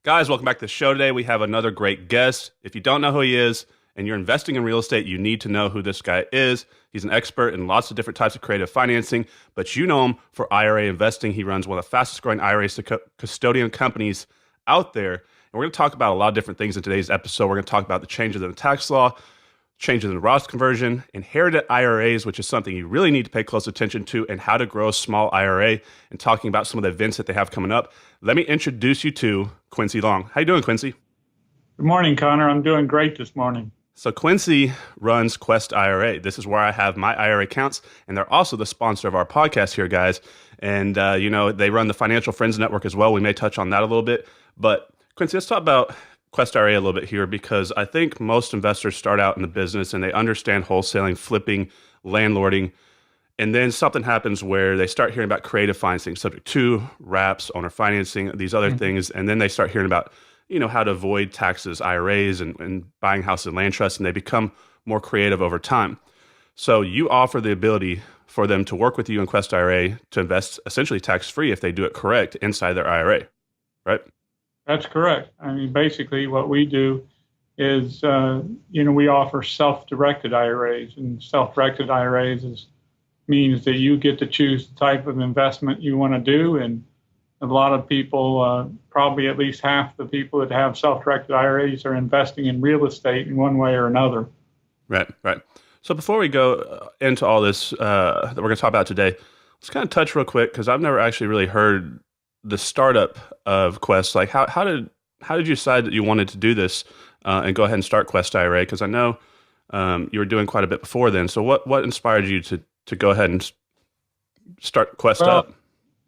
Guys, welcome back to the show today. We have another great guest. If you don't know who he is and you're investing in real estate, you need to know who this guy is. He's an expert in lots of different types of creative financing, but you know him for IRA investing. He runs one of the fastest growing IRAs to custodian companies out there. And we're going to talk about a lot of different things in today's episode. We're going to talk about the changes in the tax law, changes in the Roth conversion, inherited IRAs, which is something you really need to pay close attention to, and how to grow a small IRA, and talking about some of the events that they have coming up. Let me introduce you to Quincy Long. How you doing, Quincy? Good morning, Connor. I'm doing great this morning. So Quincy runs Quest IRA. This is where I have my IRA accounts, and they're also the sponsor of our podcast here, guys. And, they run the Financial Friends Network as well. We may touch on that a little bit. But Quincy, let's talk about Quest IRA a little bit here, because I think most investors start out in the business and they understand wholesaling, flipping, landlording, and then something happens where they start hearing about creative financing, subject to wraps, owner financing, these other things, and then they start hearing about how to avoid taxes, IRAs, and buying houses and land trusts, and they become more creative over time. So you offer the ability for them to work with you in Quest IRA to invest essentially tax-free if they do it correct inside their IRA, right? That's correct. I mean, basically what we do is, we offer self-directed IRAs, and self-directed IRAs means that you get to choose the type of investment you want to do. And a lot of people, probably at least half the people that have self-directed IRAs are investing in real estate in one way or another. Right. So before we go into all this that we're going to talk about today, let's kind of touch real quick, because I've never actually really heard the startup of Quest. Like, how did you decide that you wanted to do this and go ahead and start Quest IRA? Because I know you were doing quite a bit before then. So what inspired you to go ahead and start Quest up?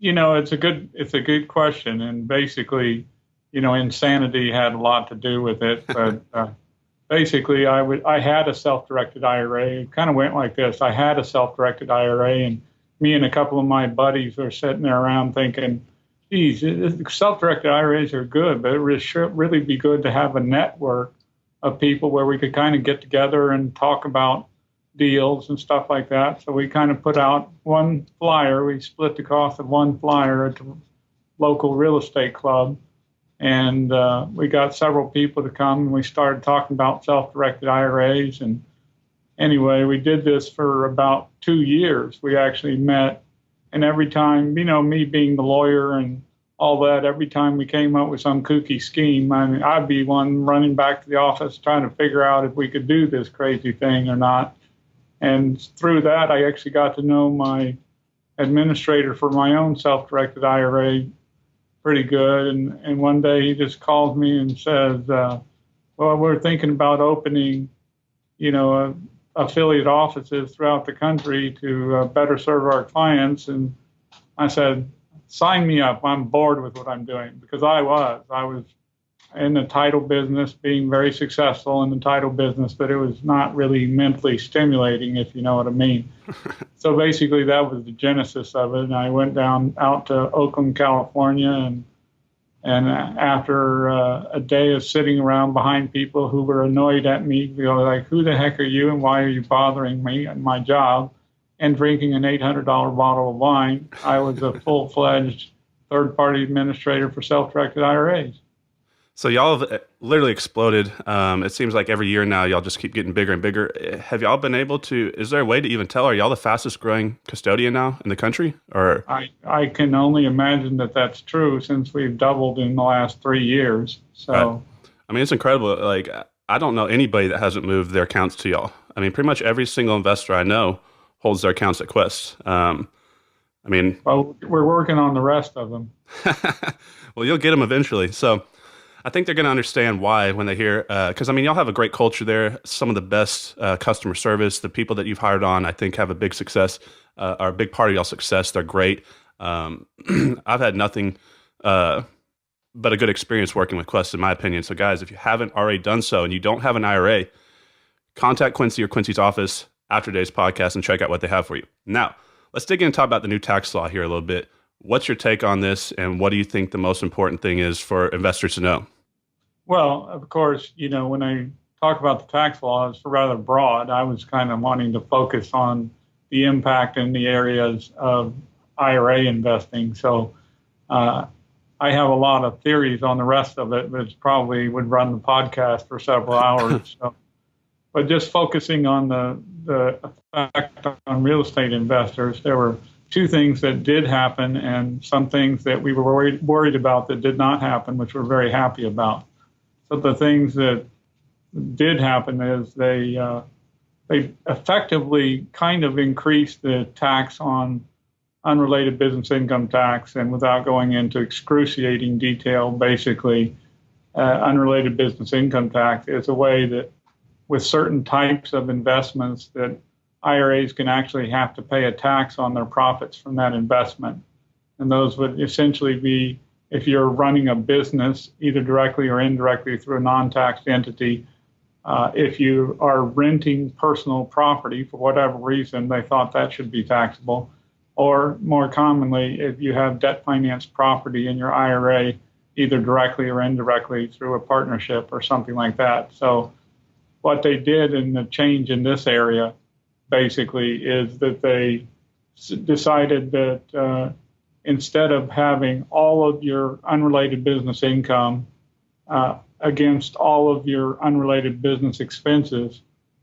It's a good question, and basically, insanity had a lot to do with it. But basically, I had a self-directed IRA. It kind of went like this: I had a self-directed IRA, and me and a couple of my buddies were sitting there around thinking, geez, self-directed IRAs are good, but it would really be good to have a network of people where we could kind of get together and talk about deals and stuff like that. So we kind of put out one flyer. We split the cost of one flyer at the local real estate club, and we got several people to come, and we started talking about self-directed IRAs. And anyway, we did this for about 2 years. We actually met, and every time, me being the lawyer and all that, every time we came up with some kooky scheme, I'd be one running back to the office trying to figure out if we could do this crazy thing or not. And through that, I actually got to know my administrator for my own self-directed IRA pretty good. And one day he just calls me and says, well, we're thinking about opening, affiliate offices throughout the country to better serve our clients. And I said, sign me up. I'm bored with what I'm doing, because I was in the title business, being very successful in the title business, but it was not really mentally stimulating, if you know what I mean. So basically that was the genesis of it. And I went out to Oakland, California, and after a day of sitting around behind people who were annoyed at me, like, who the heck are you and why are you bothering me at my job, and drinking an $800 bottle of wine, I was a full-fledged third-party administrator for self-directed IRAs. So y'all have literally exploded. It seems like every year now y'all just keep getting bigger and bigger. Have y'all been able to, is there a way to even tell, are y'all the fastest growing custodian now in the country? Or I can only imagine that that's true, since we've doubled in the last 3 years. So, right. I mean, it's incredible. Like, I don't know anybody that hasn't moved their accounts to y'all. I mean, pretty much every single investor I know holds their accounts at Quest. Well, we're working on the rest of them. Well, you'll get them eventually. So I think they're going to understand why when they hear, because y'all have a great culture there, some of the best customer service. The people that you've hired on, I think, have a big success, are a big part of y'all's success. They're great. I've had nothing but a good experience working with Quest, in my opinion. So guys, if you haven't already done so and you don't have an IRA, contact Quincy or Quincy's office after today's podcast and check out what they have for you. Now, let's dig in and talk about the new tax law here a little bit. What's your take on this, and what do you think the most important thing is for investors to know? Well, of course, when I talk about the tax law, it's rather broad. I was kind of wanting to focus on the impact in the areas of IRA investing. So I have a lot of theories on the rest of it, but it probably would run the podcast for several hours. So, but just focusing on the effect on real estate investors, there were two things that did happen and some things that we were worried about that did not happen, which we're very happy about. So the things that did happen is they effectively kind of increased the tax on unrelated business income tax, and without going into excruciating detail, basically, unrelated business income tax is a way that with certain types of investments that IRAs can actually have to pay a tax on their profits from that investment. And those would essentially be if you're running a business, either directly or indirectly through a non-taxed entity. If you are renting personal property for whatever reason, they thought that should be taxable. Or more commonly, if you have debt financed property in your IRA, either directly or indirectly through a partnership or something like that. So what they did in the change in this area basically is that they decided that instead of having all of your unrelated business income against all of your unrelated business expenses,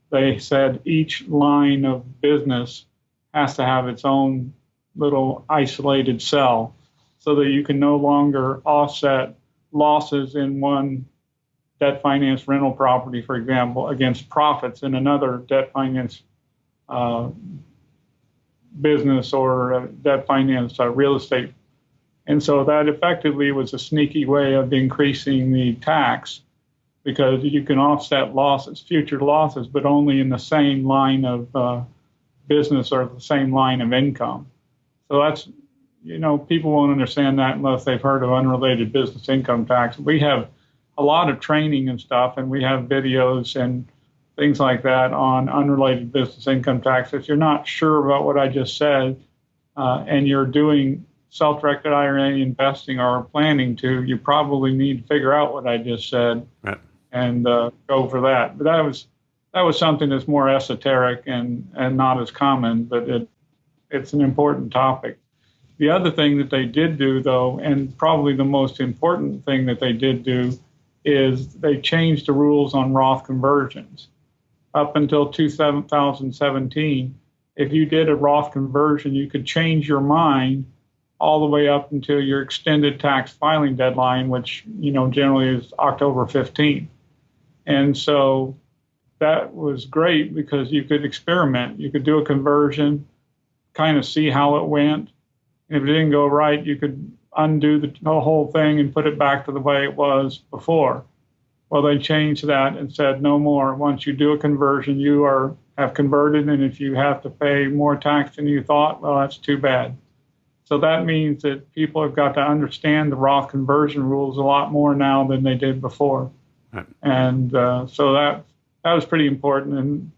they said each line of business has to have its own little isolated cell so that you can no longer offset losses in one debt finance rental property, for example, against profits in another debt finance business or debt finance real estate. And so that effectively was a sneaky way of increasing the tax because you can offset losses, future losses, but only in the same line of business or the same line of income. So that's, people won't understand that unless they've heard of unrelated business income tax. We have a lot of training and stuff, and we have videos and things like that on unrelated business income tax. If you're not sure about what I just said and you're doing self-directed IRA investing or planning to, you probably need to figure out what I just said and go for that. But that was something that's more esoteric and not as common, but it's an important topic. The other thing that they did do, though, and probably the most important thing that they did do, is they changed the rules on Roth conversions. Up until 2017, if you did a Roth conversion, you could change your mind all the way up until your extended tax filing deadline, which generally is October 15th. And so that was great because you could experiment. You could do a conversion, kind of see how it went. If it didn't go right, you could undo the whole thing and put it back to the way it was before. Well, they changed that and said no more. Once you do a conversion, you have converted, and if you have to pay more tax than you thought, well, that's too bad. So that means that people have got to understand the Roth conversion rules a lot more now than they did before. Right. And so that was pretty important. And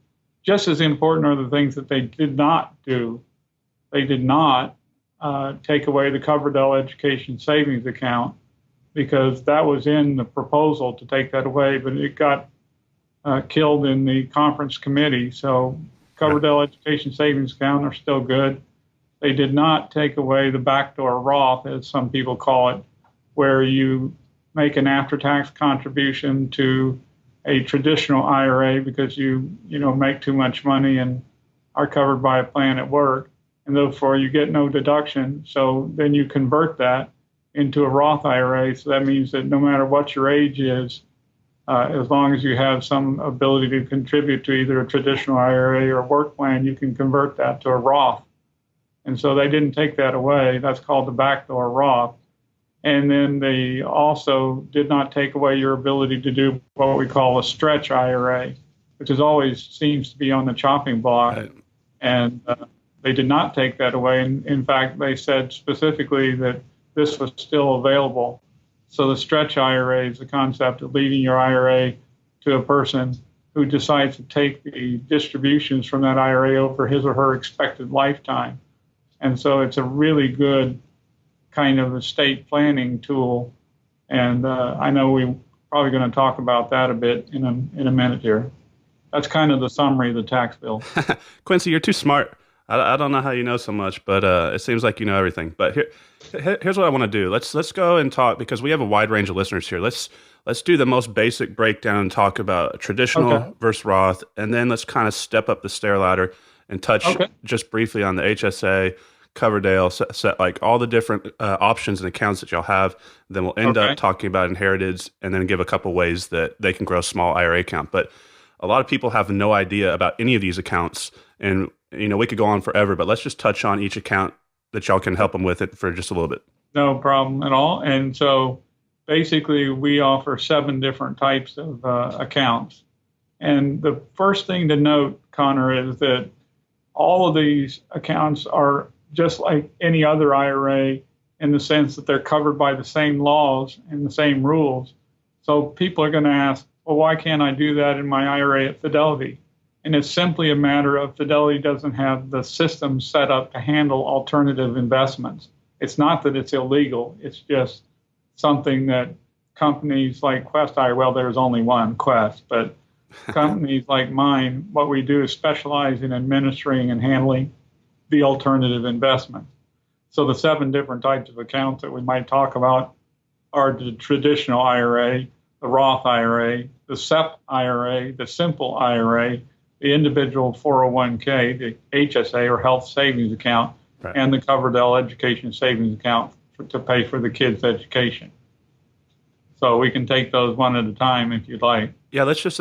just as important are the things that they did not do. They did not take away the Coverdale Education Savings Account because that was in the proposal to take that away, but it got killed in the conference committee. So Coverdale Education Savings Account are still good. They did not take away the backdoor Roth, as some people call it, where you make an after-tax contribution to a traditional IRA because you make too much money and are covered by a plan at work, and therefore you get no deduction. So then you convert that into a Roth IRA. So that means that no matter what your age is, as long as you have some ability to contribute to either a traditional IRA or work plan, you can convert that to a Roth. And so they didn't take that away. That's called the backdoor Roth. And then they also did not take away your ability to do what we call a Stretch IRA, which is always seems to be on the chopping block. Right. And they did not take that away. And in fact, they said specifically that this was still available. So the Stretch IRA is the concept of leaving your IRA to a person who decides to take the distributions from that IRA over his or her expected lifetime. And so it's a really good kind of estate planning tool. And I know we're probably going to talk about that a bit in a minute here. That's kind of the summary of the tax bill. Quincy, you're too smart. I don't know how you know so much, but it seems like you know everything. But here's what I want to do. Let's go and talk because we have a wide range of listeners here. Let's do the most basic breakdown and talk about Okay. traditional versus Roth, and then let's kind of step up the stair ladder and touch Okay. just briefly on the HSA, Coverdale, set like all the different options and accounts that y'all have. Then we'll end up Okay. talking about inheriteds, and then give a couple ways that they can grow a small IRA account. But a lot of people have no idea about any of these accounts, and we could go on forever. But let's just touch on each account that y'all can help them with it for just a little bit. No problem at all. And so basically, we offer 7 different types of accounts. And the first thing to note, Connor, is that all of these accounts are just like any other IRA in the sense that they're covered by the same laws and the same rules. So people are going to ask, well, why can't I do that in my IRA at Fidelity? And it's simply a matter of Fidelity doesn't have the system set up to handle alternative investments. It's not that it's illegal. It's just something that companies like Quest IRA, well, there's only one Quest, but companies like mine, what we do is specialize in administering and handling the alternative investments. So the 7 different types of accounts that we might talk about are the traditional IRA, the Roth IRA, the SEP IRA, the simple IRA, the individual 401k, the HSA or health savings account, Right. and the Coverdale education savings account to pay for the kids' education. So we can take those one at a time if you'd like. Yeah, let's just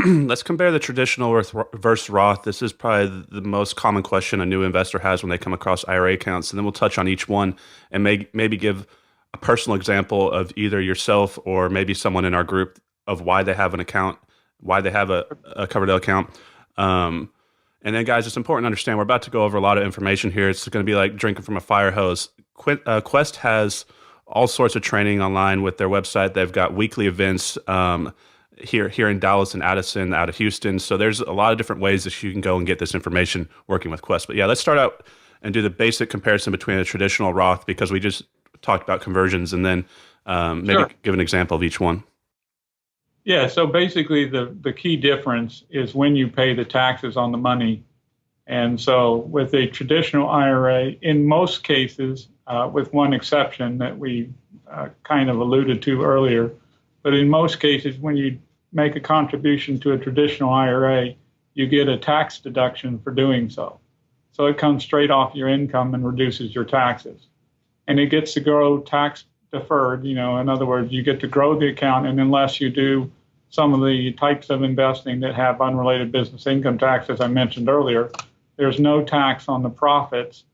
let's compare the traditional versus Roth. This is probably the most common question a new investor has when they come across IRA accounts, and then we'll touch on each one and maybe give a personal example of either yourself or maybe someone in our group of why they have an account, why they have a Coverdale account. And then, guys, it's important to understand we're about to go over a lot of information here. It's going to be like drinking from a fire hose. Quest has all sorts of training online with their website. They've got weekly events here in Dallas and Addison, out of Houston. So there's a lot of different ways that you can go and get this information working with Quest. But yeah, let's start out and do the basic comparison between a traditional Roth because we just talked about conversions, and then maybe Sure. give an example of each one. Yeah, so basically the key difference is when you pay the taxes on the money. And so with a traditional IRA, in most cases, with one exception that we kind of alluded to earlier, but in most cases, when you make a contribution to a traditional IRA, you get a tax deduction for doing so. So it comes straight off your income and reduces your taxes. And it gets to grow tax deferred, in other words, you get to grow the account, and unless you do some of the types of investing that have unrelated business income tax, as I mentioned earlier, there's no tax on the profits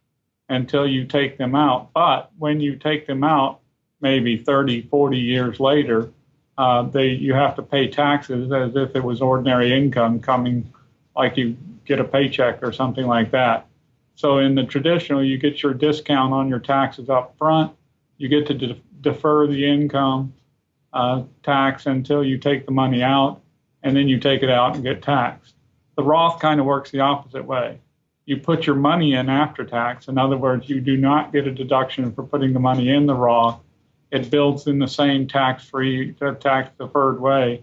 until you take them out. But when you take them out, maybe 30, 40 years later, you have to pay taxes as if it was ordinary income coming, like you get a paycheck or something like that. So in the traditional, you get your discount on your taxes up front. You get to defer the income tax until you take the money out, and then you take it out and get taxed. The Roth kind of works the opposite way. You put your money in after tax. In other words, you do not get a deduction for putting the money in the Roth. It builds in the same tax-free, tax-deferred way.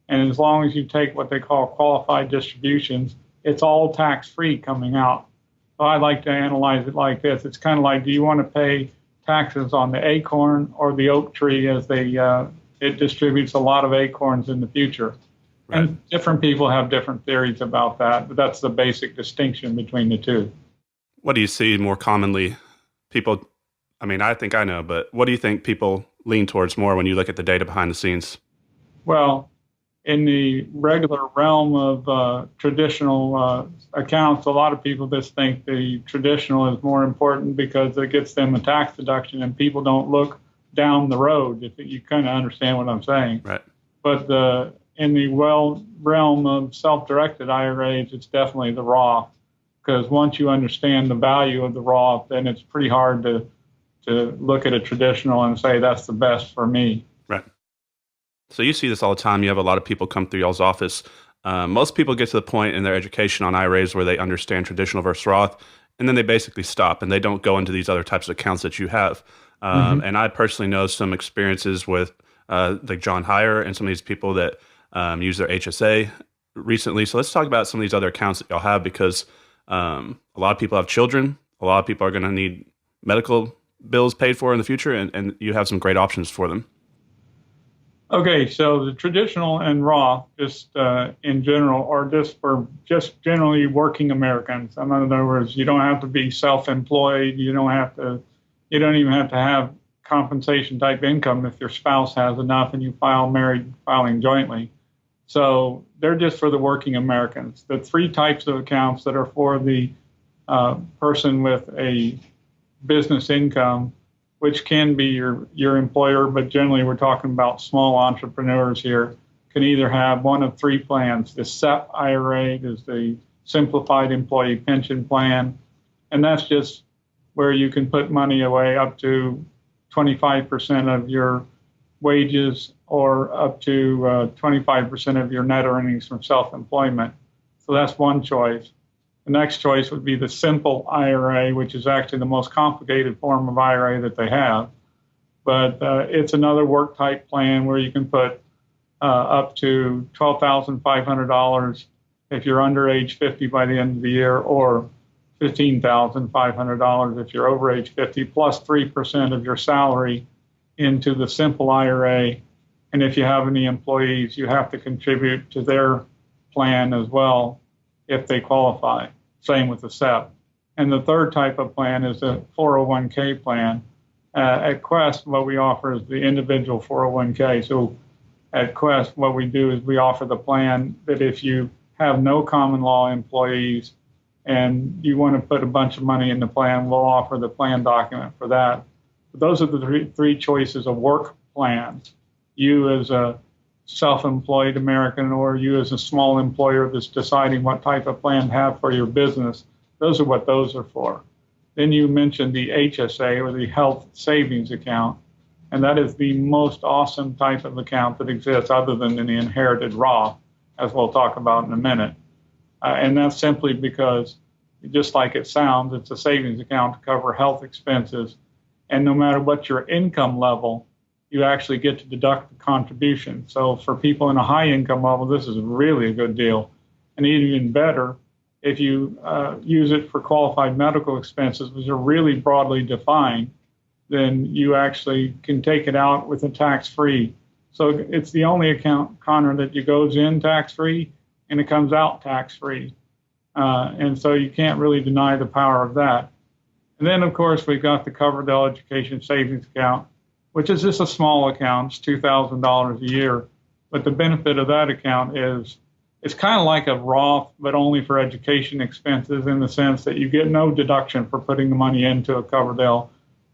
And as long as you take what they call qualified distributions, it's all tax-free coming out. So I like to analyze it like this. It's kind of like, do you want to pay taxes on the acorn or the oak tree as it distributes a lot of acorns in the future? Right. And different people have different theories about that, but that's the basic distinction between the two. What do you see more commonly? People, I mean, I think I know, but what do you think people lean towards more when you look at the data behind the scenes? Well, in the regular realm of traditional accounts, a lot of people just think the traditional is more important because it gets them a tax deduction, and people don't look down the road, if you kind of understand what I'm saying. Right. But in the realm of self-directed IRAs, it's definitely the Roth, because once you understand the value of the Roth, then it's pretty hard to look at a traditional and say that's the best for me. Right. So you see this all the time. You have a lot of people come through y'all's office. Most people get to the point in their education on IRAs where they understand traditional versus Roth, and then they basically stop and they don't go into these other types of accounts that you have. And I personally know some experiences with like John Hire and some of these people that use their HSA recently. So let's talk about some of these other accounts that y'all have, because A lot of people have children. A lot of people are going to need medical bills paid for in the future, and you have some great options for them. Okay, so the traditional and Roth, just in general, are just generally working Americans. In other words, you don't have to be self-employed. You don't even have to have compensation type income if your spouse has enough and you filing jointly. So they're just for the working Americans. The three types of accounts that are for the person with a business income, which can be your employer, but generally we're talking about small entrepreneurs here, can either have one of three plans. The SEP IRA is the Simplified Employee Pension Plan, and that's just where you can put money away up to 25% of your wages or up to 25% of your net earnings from self-employment. So that's one choice. The next choice would be the simple IRA, which is actually the most complicated form of IRA that they have. But it's another work type plan where you can put up to $12,500 if you're under age 50 by the end of the year, or $15,500 if you're over age 50, plus 3% of your salary into the simple IRA. And if you have any employees, you have to contribute to their plan as well if they qualify. Same with the SEP. And the third type of plan is a 401k plan. At Quest, what we offer is the individual 401k. So at Quest, what we do is we offer the plan that if you have no common law employees and you want to put a bunch of money in the plan, we'll offer the plan document for that. But those are the three choices of work plans. You as a self-employed American, or you as a small employer that's deciding what type of plan to have for your business, those are what those are for. Then you mentioned the HSA, or the Health Savings Account, and that is the most awesome type of account that exists other than the inherited Roth, as we'll talk about in a minute. And that's simply because, just like it sounds, it's a savings account to cover health expenses. And no matter what your income level, you actually get to deduct the contribution. So for people in a high income level, this is really a good deal. And even better, if you use it for qualified medical expenses, which are really broadly defined, then you actually can take it out with a tax-free. So it's the only account, Connor, that goes in tax-free and it comes out tax-free. And so you can't really deny the power of that. And then, of course, we've got the Coverdale Education Savings Account, which is just a small account. It's $2,000 a year. But the benefit of that account is it's kind of like a Roth, but only for education expenses, in the sense that you get no deduction for putting the money into a Coverdale.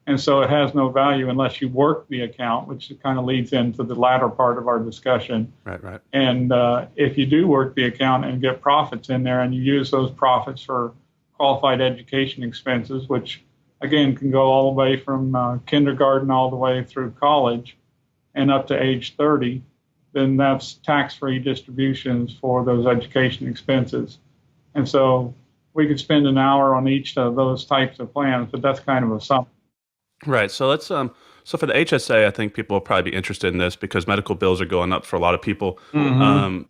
And so it has no value unless you work the account, which kind of leads into the latter part of our discussion. Right. And if you do work the account and get profits in there, and you use those profits for qualified education expenses, which again can go all the way from kindergarten all the way through college and up to age 30, then that's tax-free distributions for those education expenses. And so we could spend an hour on each of those types of plans, but that's kind of a sum. Right. So let's so for the HSA, I think people will probably be interested in this because medical bills are going up for a lot of people. Mm-hmm.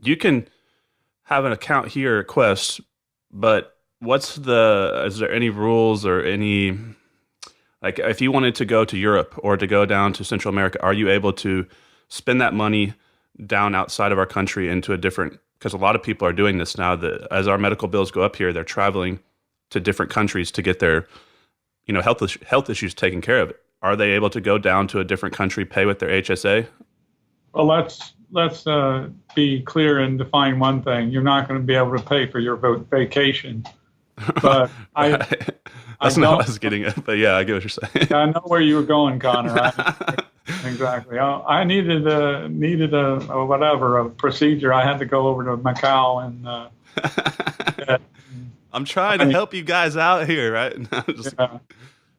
You can have an account here at Quest, but is there any rules or any, like if you wanted to go to Europe or to go down to Central America, are you able to spend that money down outside of our country into a different, because a lot of people are doing this now, that as our medical bills go up here, they're traveling to different countries to get their, health issues taken care of. Are they able to go down to a different country, pay with their HSA? Well, let's be clear and define one thing. You're not going to be able to pay for your vacation. But that's not what I was getting at, but yeah, I get what you're saying. I know where you were going, Connor. Exactly. I needed a procedure. I had to go over to Macau and. I'm trying to help you guys out here, right?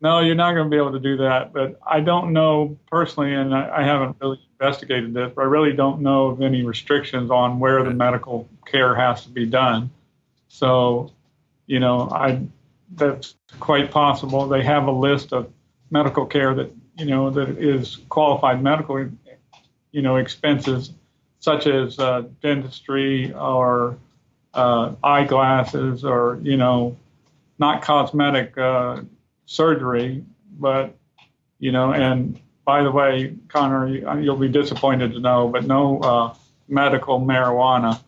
No, you're not going to be able to do that. But I don't know personally, and I haven't really investigated this, but I really don't know of any restrictions on where the medical care has to be done. So, that's quite possible. They have a list of medical care that is qualified medical, expenses, such as dentistry or eyeglasses or, not cosmetic surgery, but, and by the way, Connor, you'll be disappointed to know, but no medical marijuana.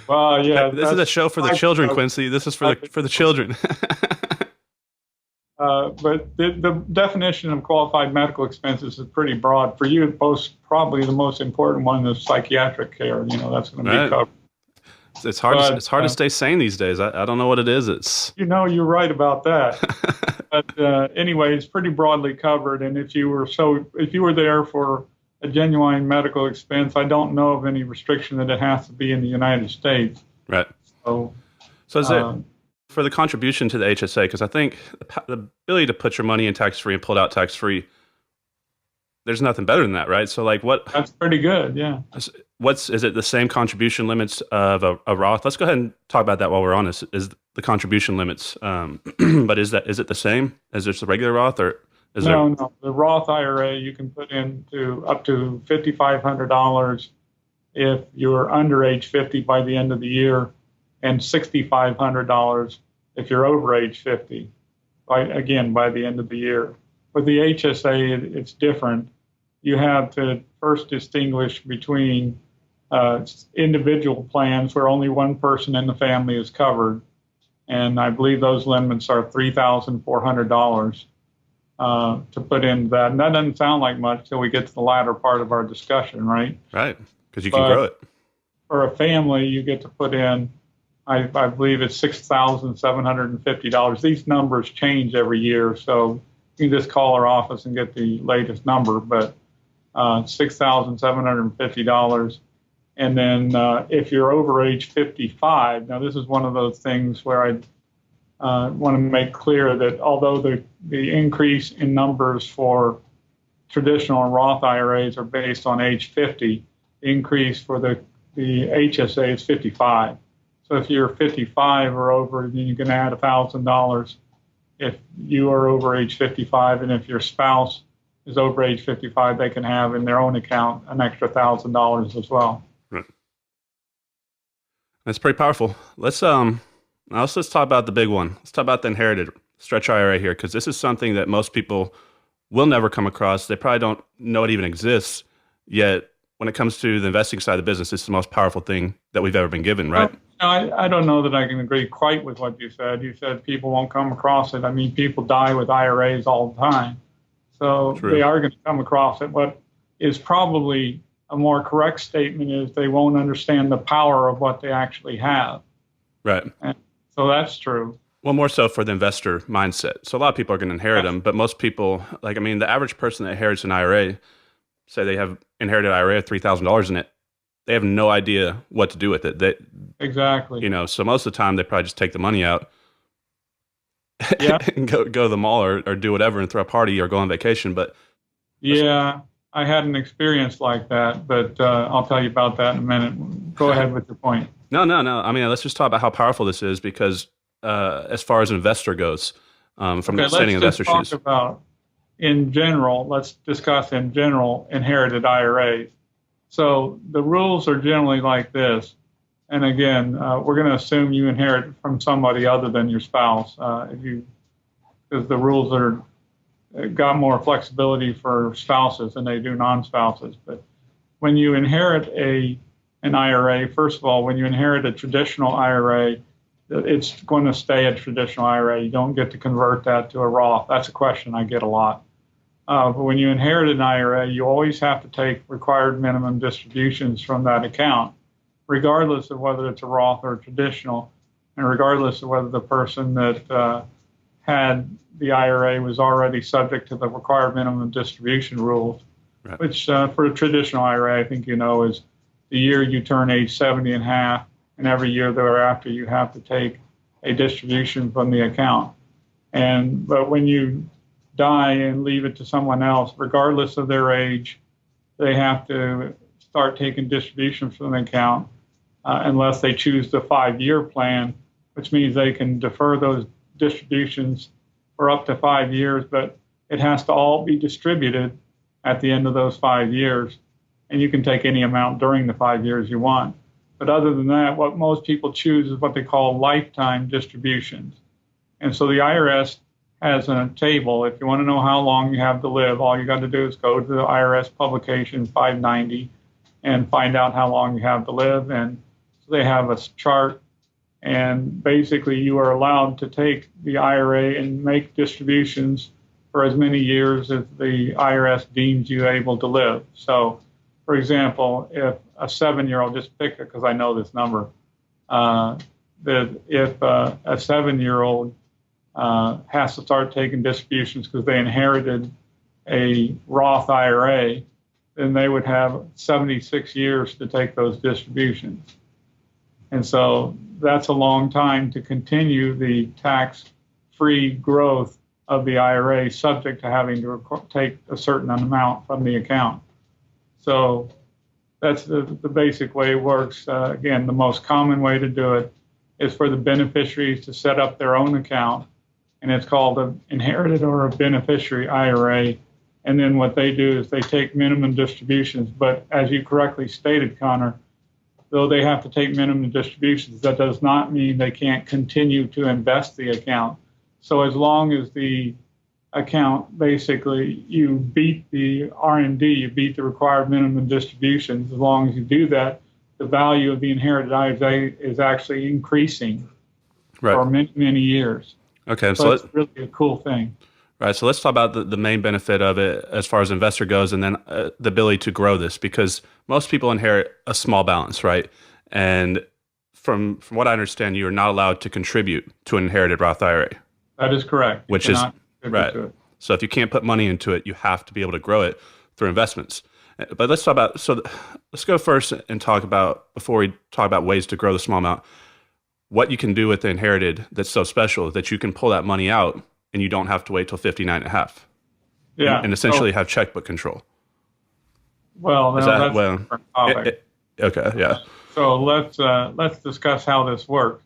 Well, yeah. This is a show for the children, Quincy. This is for the children. But the definition of qualified medical expenses is pretty broad. For you, probably the most important one is psychiatric care. That's going to be covered. It's hard to stay sane these days. I don't know what it is. It's you're right about that. But anyway, it's pretty broadly covered. And if you were there for a genuine medical expense, I don't know of any restriction that it has to be in the United States. Right. So is it for the contribution to the HSA? Because I think the ability to put your money in tax-free and pull it out tax-free, there's nothing better than that, right? So what? That's pretty good, yeah. Is it the same contribution limits of a Roth? Let's go ahead and talk about that while we're on this. Is the contribution limits, but is it the same as just the regular Roth, or is there? No. The Roth IRA you can put into up to $5,500 if you're under age 50 by the end of the year, and $6,500 if you're over age 50, by the end of the year. With the HSA, it's different. You have to first distinguish between individual plans where only one person in the family is covered, and I believe those limits are $3,400 to put in that. And that doesn't sound like much till we get to the latter part of our discussion, right? Right, because you can grow it. For a family, you get to put in, I believe it's $6,750. These numbers change every year, so you can just call our office and get the latest number, but $6,750. And then if you're over age 55, now this is one of those things where I want to make clear that although the increase in numbers for traditional and Roth IRAs are based on age 50, the increase for the HSA is 55. So if you're 55 or over, then you can add $1,000 if you are over age 55, and if your spouse is over age 55, they can have in their own account an extra $1,000 as well. Right. That's pretty powerful. Let's talk about the big one. Let's talk about the inherited Stretch IRA here, because this is something that most people will never come across. They probably don't know it even exists. Yet, when it comes to the investing side of the business, it's the most powerful thing that we've ever been given, right? I don't know that I can agree quite with what you said. You said people won't come across it. I mean, people die with IRAs all the time. So True. They are going to come across it. What is probably a more correct statement is they won't understand the power of what they actually have. Right. And so that's true. Well, more so for the investor mindset. So a lot of people are going to inherit them, but most people, the average person that inherits an IRA, say they have inherited IRA of $3,000 in it, they have no idea what to do with it. Exactly. So most of the time they probably just take the money out, and go to the mall or do whatever and throw a party or go on vacation. But yeah, I had an experience like that, but I'll tell you about that in a minute. Go ahead with your point. No. I mean, let's just talk about how powerful this is, because as far as an investor goes, from standing investor shoes. Let's discuss in general inherited IRAs. So the rules are generally like this. And again, we're going to assume you inherit from somebody other than your spouse, because the rules got more flexibility for spouses than they do non-spouses. But when you inherit an IRA, first of all, when you inherit a traditional IRA, it's going to stay a traditional IRA. You don't get to convert that to a Roth. That's a question I get a lot. But when you inherit an IRA, you always have to take required minimum distributions from that account, regardless of whether it's a Roth or a traditional, and regardless of whether the person that had the IRA was already subject to the required minimum distribution rules, right. Which for a traditional IRA, I think is the year you turn age 70 and a half, and every year thereafter you have to take a distribution from the account. But when you die and leave it to someone else, regardless of their age, they have to start taking distributions from the account unless they choose the 5-year plan, which means they can defer those distributions for up to 5 years, but it has to all be distributed at the end of those 5 years. and you can take any amount during the 5 years you want. But other than that, what most people choose is what they call lifetime distributions. And so the IRS has a table. If you want to know how long you have to live, all you got to do is go to the IRS publication 590 and find out how long you have to live. And so they have a chart, and basically you are allowed to take the IRA and make distributions for as many years as the IRS deems you able to live. So, for example, if a 7-year-old, just pick it because I know this number, that if a 7-year-old has to start taking distributions because they inherited a Roth IRA, then they would have 76 years to take those distributions. And so that's a long time to continue the tax-free growth of the IRA, subject to having to take a certain amount from the account. So that's the basic way it works. Again, the most common way to do it is for the beneficiaries to set up their own account, and it's called an inherited or a beneficiary IRA. And then what they do is they take minimum distributions. But as you correctly stated, Connor, though they have to take minimum distributions, that does not mean they can't continue to invest the account. So as long as the account, basically, you beat the R&D, you beat the required minimum distributions, as long as you do that, the value of the inherited IRA is actually increasing for many, many years. Okay, so it's really a cool thing. Right, so let's talk about the main benefit of it as far as investor goes, and then the ability to grow this, because most people inherit a small balance, right? And from what I understand, you are not allowed to contribute to an inherited Roth IRA. That is correct. Which is right. So if you can't put money into it, you have to be able to grow it through investments. But let's talk about, so let's go first and talk about, before we talk about ways to grow the small amount, what you can do with the inherited that's so special that you can pull that money out and you don't have to wait till 59 and a half. Yeah. And essentially have checkbook control. Well, that's a different topic. Okay, yeah. So let's discuss how this works.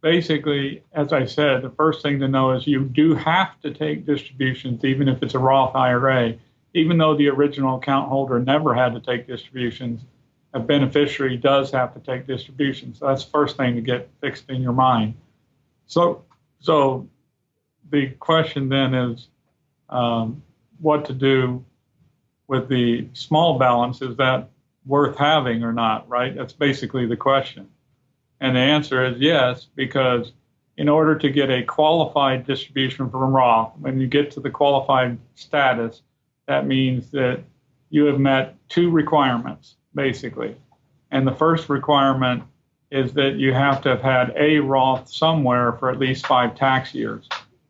Basically, as I said, the first thing to know is you do have to take distributions, even if it's a Roth IRA. Even though the original account holder never had to take distributions, a beneficiary does have to take distributions. So that's the first thing to get fixed in your mind. So the question then is what to do with the small balance. Is that worth having or not, right? That's basically the question. And the answer is yes, because in order to get a qualified distribution from Roth, when you get to the qualified status, that means that you have met two requirements, basically. And the first requirement is that you have to have had a Roth somewhere for at least 5 tax years.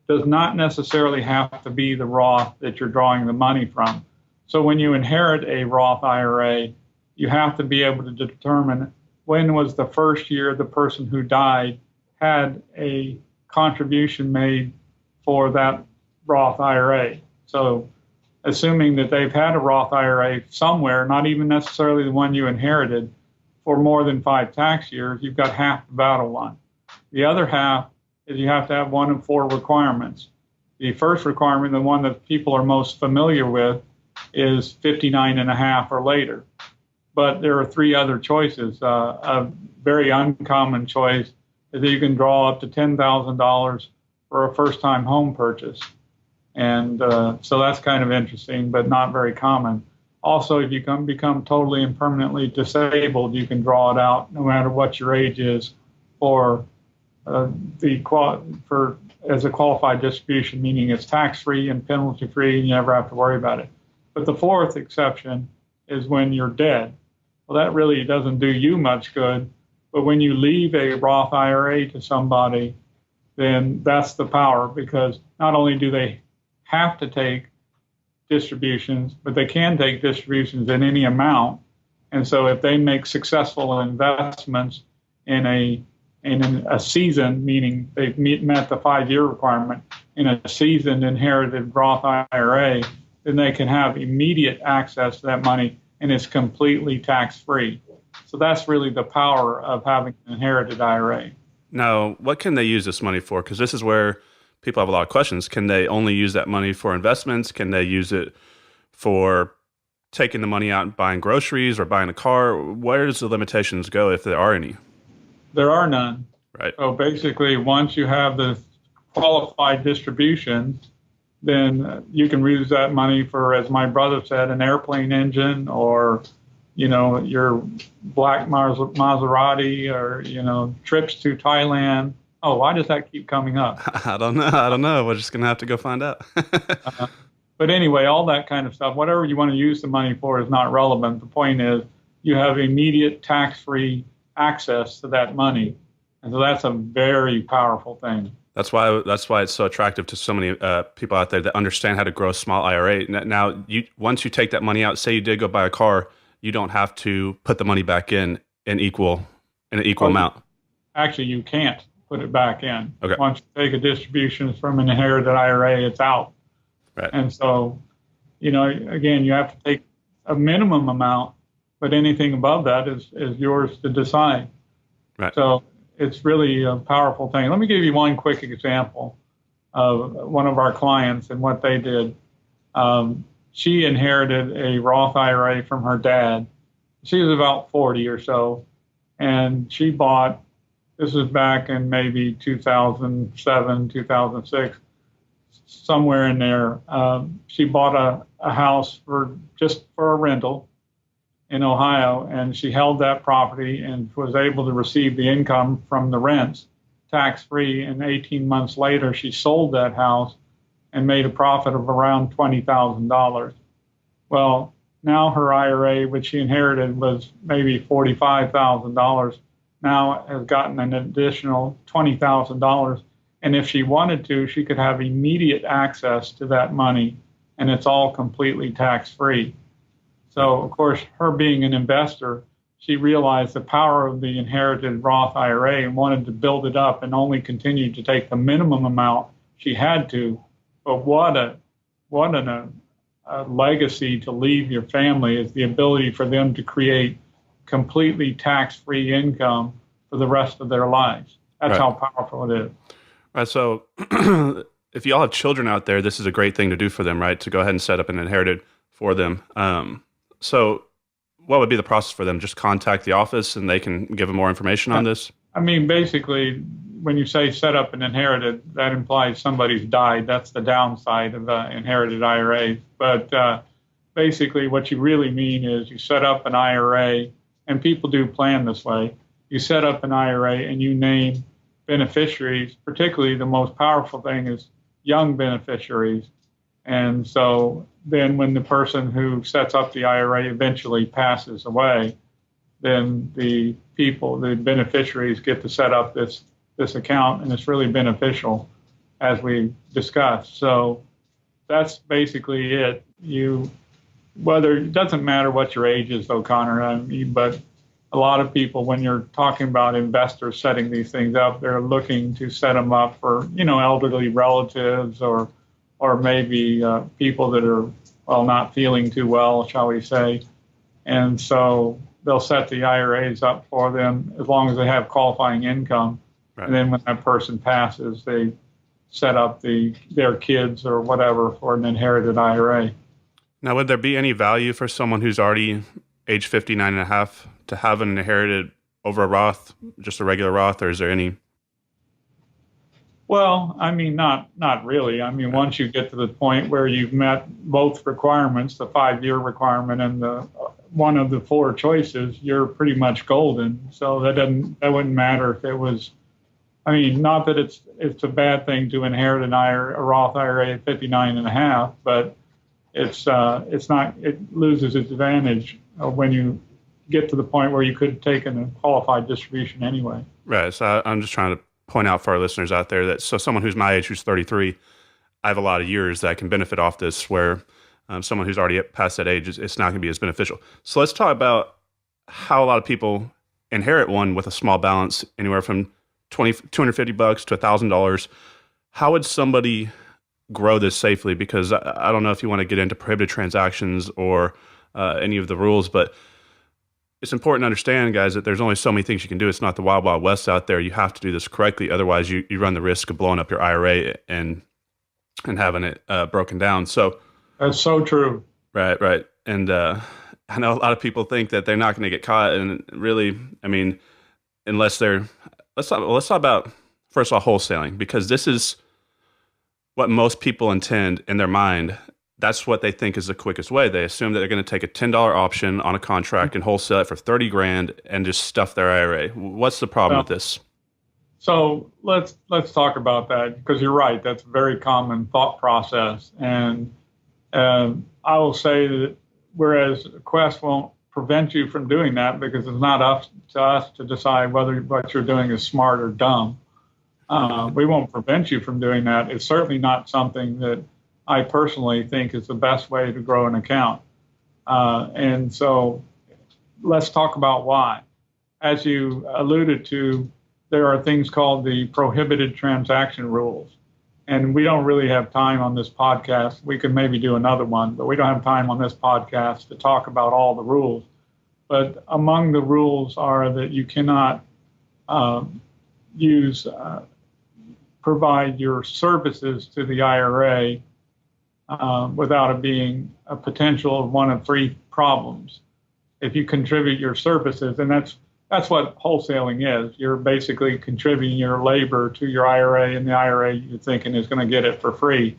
Does not necessarily have to be the Roth that you're drawing the money from. So when you inherit a Roth IRA, you have to be able to determine when was the first year the person who died had a contribution made for that Roth IRA. So assuming that they've had a Roth IRA somewhere, not even necessarily the one you inherited, for more than 5 tax years, you've got half the battle won. The other half is you have to have one of 4 requirements. The first requirement, the one that people are most familiar with, is 59 and a half or later. But there are 3 other choices. A very uncommon choice is that you can draw up to $10,000 for a first-time home purchase. And so that's kind of interesting, but not very common. Also, if you become totally and permanently disabled, you can draw it out no matter what your age is for as a qualified distribution, meaning it's tax-free and penalty-free and you never have to worry about it. But the fourth exception is when you're dead. Well, that really doesn't do you much good, but when you leave a Roth IRA to somebody, then that's the power, because not only do they have to take distributions, but they can take distributions in any amount. And so if they make successful investments in a season, meaning they've met the 5-year requirement in a seasoned inherited Roth IRA, then they can have immediate access to that money and it's completely tax-free. So that's really the power of having an inherited IRA. Now, what can they use this money for? Because this is where people have a lot of questions. Can they only use that money for investments? Can they use it for taking the money out and buying groceries or buying a car? Where does the limitations go, if there are any? There are none. Right. So basically, once you have the qualified distribution, then you can use that money for, as my brother said, an airplane engine, or, your black Maserati, or, trips to Thailand. Oh, why does that keep coming up? I don't know. We're just going to have to go find out. But anyway, all that kind of stuff, whatever you want to use the money for is not relevant. The point is you have immediate tax-free access to that money. And so that's a very powerful thing. That's why it's so attractive to so many people out there that understand how to grow a small IRA. Now, once you take that money out, say you did go buy a car, you don't have to put the money back in an equal amount. Actually, you can't put it back in. Okay. Once you take a distribution from an inherited IRA, it's out. Right. And so, again, you have to take a minimum amount, but anything above that is yours to decide. Right. So it's really a powerful thing. Let me give you one quick example of one of our clients and what they did. She inherited a Roth IRA from her dad. She was about 40 or so, and she bought, this was back in maybe 2007, 2006, somewhere in there. She bought a house just for a rental in Ohio, and she held that property and was able to receive the income from the rents tax-free. And 18 months later, she sold that house and made a profit of around $20,000. Well, now her IRA, which she inherited, was maybe $45,000, now has gotten an additional $20,000. And if she wanted to, she could have immediate access to that money, and it's all completely tax-free. So, of course, her being an investor, she realized the power of the inherited Roth IRA and wanted to build it up and only continued to take the minimum amount she had to. But what a legacy to leave your family is the ability for them to create completely tax-free income for the rest of their lives. That's Right. how powerful it is. Right. So if you all have children out there, this is a great thing to do for them, right? To go ahead and set up an inherited for them. So what would be the process for them? Just contact the office and they can give them more information on this? I mean, basically, when you say set up an inherited, that implies somebody's died. That's the downside of inherited IRAs. But basically, what you really mean is you set up an IRA, and people do plan this way. You set up an IRA and you name beneficiaries. Particularly, the most powerful thing is young beneficiaries. And so then when the person who sets up the IRA eventually passes away, then the beneficiaries get to set up this account, and it's really beneficial, as we discussed. So that's basically it. It doesn't matter what your age is, though, Connor, but a lot of people, when you're talking about investors setting these things up, they're looking to set them up for, elderly relatives or maybe people that are, not feeling too well, shall we say. And so they'll set the IRAs up for them as long as they have qualifying income. Right. And then when that person passes, they set up their kids or whatever for an inherited IRA. Now, would there be any value for someone who's already age 59 and a half to have an inherited over a Roth, just a regular Roth, or is there any? Well, I mean, not really. I mean, once you get to the point where you've met both requirements, the 5-year requirement and the one of the 4 choices, you're pretty much golden. So that wouldn't matter if it was. I mean, not that it's a bad thing to inherit a Roth IRA at 59 and a half, but it's not. It loses its advantage when you get to the point where you could take a qualified distribution anyway. Right. So I'm just trying to point out for our listeners out there that someone who's my age, who's 33, I have a lot of years that I can benefit off this, where someone who's already past that age, it's not going to be as beneficial. So let's talk about how a lot of people inherit one with a small balance, anywhere from $250 to $1,000. How would somebody grow this safely? Because I don't know if you want to get into prohibited transactions or any of the rules, but it's important to understand, guys, that there's only so many things you can do. It's not the wild, wild west out there. You have to do this correctly. Otherwise, you run the risk of blowing up your IRA and having it broken down. So that's so true. Right, right. And I know a lot of people think that they're not going to get caught, and really, I mean, unless they're let's talk about first of all wholesaling, because this is what most people intend in their mind. That's what they think is the quickest way. They assume that they're going to take a $10 option on a contract and wholesale it for 30 grand and just stuff their IRA. What's the problem with this? So let's talk about that, because you're right. That's a very common thought process, and I will say that whereas Quest won't prevent you from doing that, because it's not up to us to decide whether what you're doing is smart or dumb. We won't prevent you from doing that. It's certainly not something that I personally think is the best way to grow an account. And so let's talk about why. As you alluded to, there are things called the prohibited transaction rules. And we don't really have time on this podcast. We could maybe do another one, but we don't have time on this podcast to talk about all the rules. But among the rules are that you cannot provide your services to the IRA without it being a potential of one of three problems. If you contribute your services, and that's what wholesaling is. You're basically contributing your labor to your IRA, and the IRA you're thinking is going to get it for free.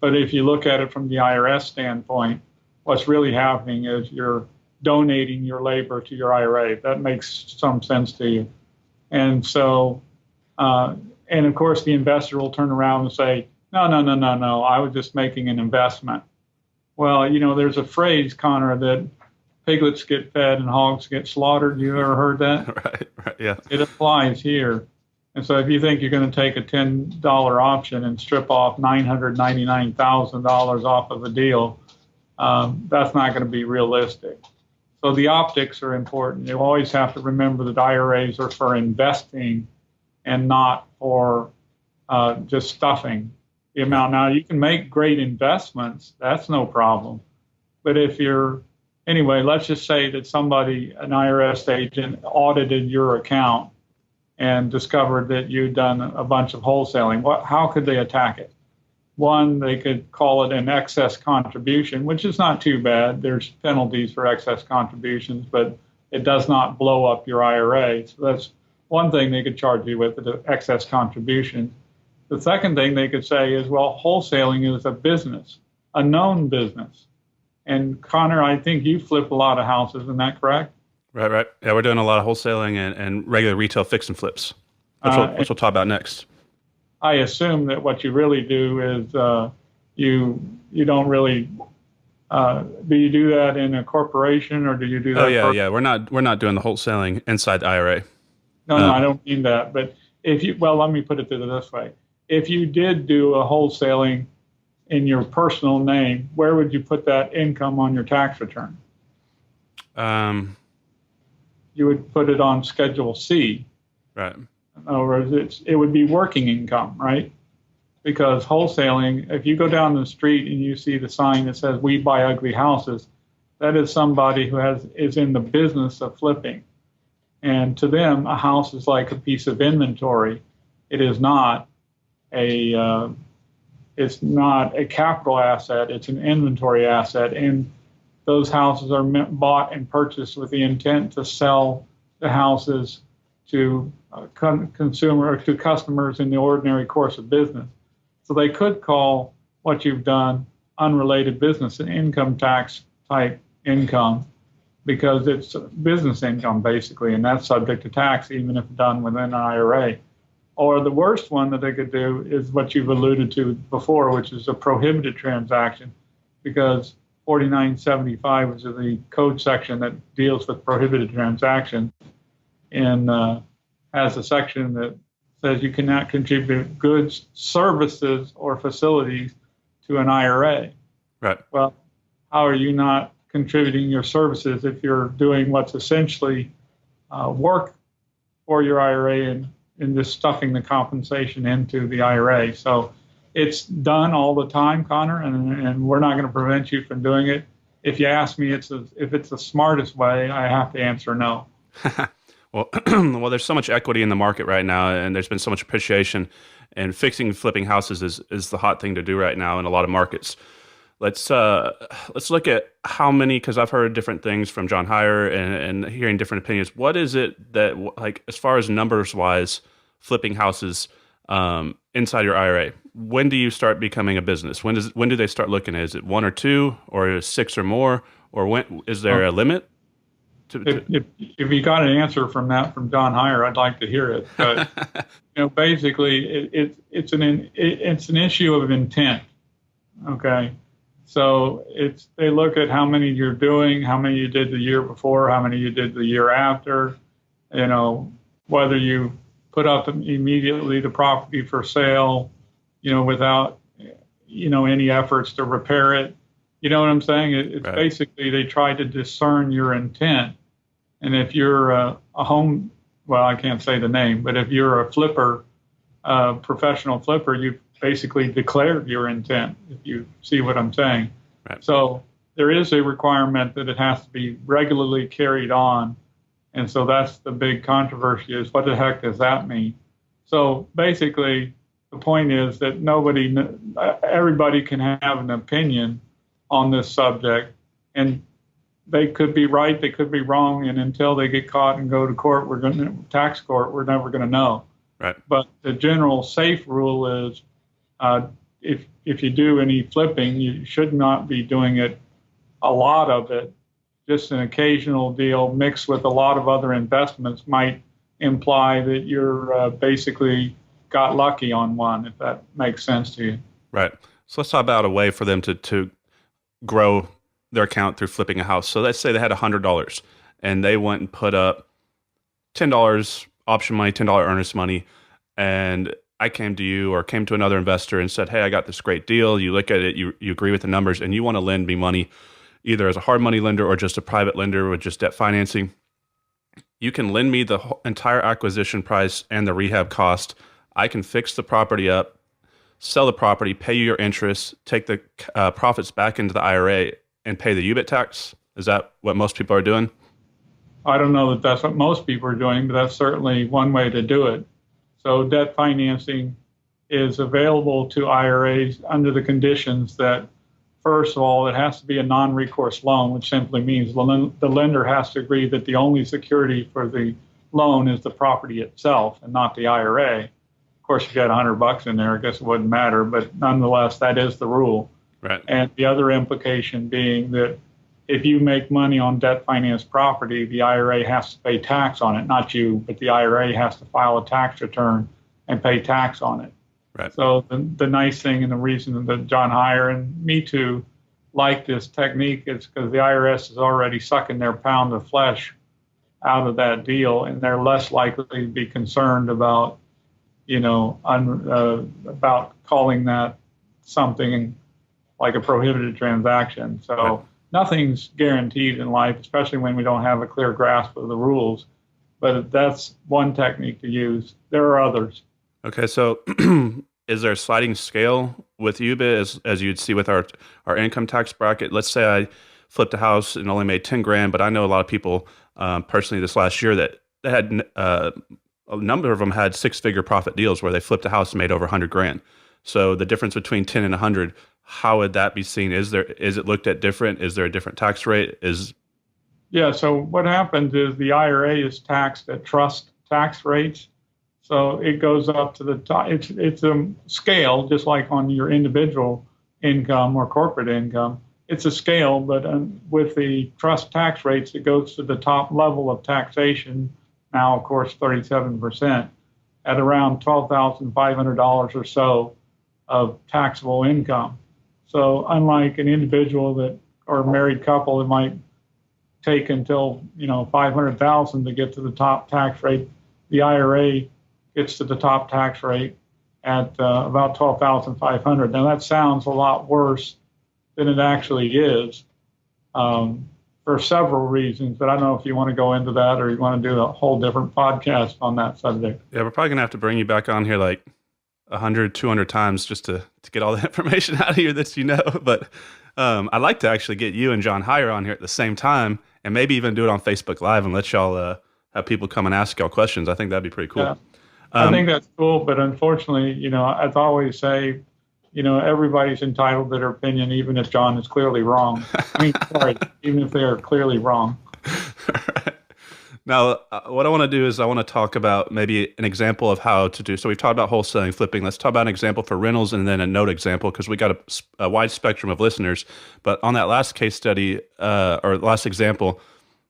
But if you look at it from the IRS standpoint, what's really happening is you're donating your labor to your IRA. That makes some sense to you. And so, and of course, the investor will turn around and say, no, I was just making an investment. Well, there's a phrase, Connor, that piglets get fed and hogs get slaughtered. You ever heard that? Right, yeah. It applies here. And so if you think you're going to take a $10 option and strip off $999,000 off of a deal, that's not going to be realistic. So the optics are important. You always have to remember that IRAs are for investing and not for just stuffing the amount. Now, you can make great investments. That's no problem. But anyway, let's just say that an IRS agent, audited your account and discovered that you'd done a bunch of wholesaling. How could they attack it? One, they could call it an excess contribution, which is not too bad. There's penalties for excess contributions, but it does not blow up your IRA. So that's one thing they could charge you with, the excess contribution. The second thing they could say is, well, wholesaling is a business, a known business. And Connor, I think you flip a lot of houses, isn't that correct? Right. Yeah, we're doing a lot of wholesaling and regular retail fix and flips, which we'll talk about next. I assume that what you really do is you don't really do you do that in a corporation, or do you do that? Oh yeah. We're not doing the wholesaling inside the IRA. No, I don't mean that. But let me put it this way: if you did do a wholesaling in your personal name, where would you put that income on your tax return? You would put it on Schedule C. Right. In other words, it would be working income, right? Because wholesaling, if you go down the street and you see the sign that says "We buy ugly houses," that is somebody who is in the business of flipping. And to them, a house is like a piece of inventory. It is not it's not a capital asset. It's an inventory asset. And those houses are bought and purchased with the intent to sell the houses to to customers in the ordinary course of business. So they could call what you've done unrelated business and income tax type income, because it's business income basically, and that's subject to tax even if done within an IRA. Or the worst one that they could do is what you've alluded to before, which is a prohibited transaction, because 4975, which is the code section that deals with prohibited transactions, and has a section that says you cannot contribute goods, services, or facilities to an IRA. Right. Well, how are you not contributing your services if you're doing what's essentially work for your IRA and just stuffing the compensation into the IRA? So it's done all the time, Connor, and we're not going to prevent you from doing it. If you ask me if it's the smartest way, I have to answer no. Well, there's so much equity in the market right now, and there's been so much appreciation, and fixing and flipping houses is the hot thing to do right now in a lot of markets. Let's look at how many, because I've heard different things from John Heyer and hearing different opinions. What is it that, like, as far as numbers wise, flipping houses inside your IRA? When do you start becoming a business? When do they start looking at? Is it one or two, or is six or more, or when is there a limit? If you got an answer from John Heyer, I'd like to hear it. But basically, it's an issue of intent. Okay, so they look at how many you're doing, how many you did the year before, how many you did the year after. Whether you put up immediately the property for sale, without any efforts to repair it. You know what I'm saying? It's Right. Basically they try to discern your intent. And if you're a home, well, I can't say the name, but if you're a flipper, professional flipper, you've basically declared your intent, if you see what I'm saying. Right. So there is a requirement that it has to be regularly carried on. And so that's the big controversy, is what the heck does that mean? So basically, the point is that everybody can have an opinion on this subject, and they could be right, they could be wrong, and until they get caught and go to court, tax court, we're never going to know. Right. But the general safe rule is, if you do any flipping, you should not be doing it, a lot of it. Just an occasional deal mixed with a lot of other investments might imply that you're basically got lucky on one, if that makes sense to you. Right. So let's talk about a way for them to grow their account through flipping a house. So let's say they had $100 and they went and put up $10 option money, $10 earnest money, and I came to you or came to another investor and said, hey, I got this great deal. You look at it, you agree with the numbers, and you want to lend me money either as a hard money lender or just a private lender with just debt financing. You can lend me the entire acquisition price and the rehab cost. I can fix the property up, sell the property, pay you your interest, take the profits back into the IRA, and pay the UBIT tax. Is that what most people are doing? I don't know that that's what most people are doing, but that's certainly one way to do it. So debt financing is available to IRAs under the conditions that, first of all, it has to be a non-recourse loan, which simply means the lender has to agree that the only security for the loan is the property itself and not the IRA. Of course, if you had $100 in there, I guess it wouldn't matter, but nonetheless, that is the rule. Right. And the other implication being that if you make money on debt finance property, the IRA has to pay tax on it, not you, but the IRA has to file a tax return and pay tax on it. Right. So the nice thing, and the reason that John Heyer and me too like this technique, is because the IRS is already sucking their pound of flesh out of that deal, and they're less likely to be concerned about, about calling that something like a prohibited transaction. So right. Nothing's guaranteed in life, especially when we don't have a clear grasp of the rules. But that's one technique to use. There are others. Okay, so is there a sliding scale with UBIT as you'd see with our income tax bracket? Let's say I flipped a house and only made 10 grand, but I know a lot of people personally this last year that they had a number of them had six-figure profit deals where they flipped a house and made over 100 grand. So the difference between 10 and 100, how would that be seen? Is it looked at different? Is there a different tax rate? Yeah, so what happens is the IRA is taxed at trust tax rates. So it goes up to the top. It's a scale, just like on your individual income or corporate income. It's a scale, but with the trust tax rates, it goes to the top level of taxation, now, of course, 37%, at around $12,500 or so of taxable income. So unlike an individual or a married couple that might take until $500,000 to get to the top tax rate, the IRA gets to the top tax rate at about $12,500. Now that sounds a lot worse than it actually is for several reasons, but I don't know if you want to go into that or you want to do a whole different podcast on that subject. Yeah, we're probably gonna have to bring you back on here like 100, 200 times just to get all the information out of here that But I'd like to actually get you and John Heyer on here at the same time, and maybe even do it on Facebook Live and let y'all have people come and ask y'all questions. I think that'd be pretty cool. Yeah. I think that's cool, but unfortunately, as I always say, everybody's entitled to their opinion, even if John is clearly wrong. I mean, sorry, even if they are clearly wrong. Now, what I want to do is I want to talk about maybe an example of how to do. So we've talked about wholesaling, flipping. Let's talk about an example for rentals and then a note example because we got a wide spectrum of listeners. But on that last case study or last example,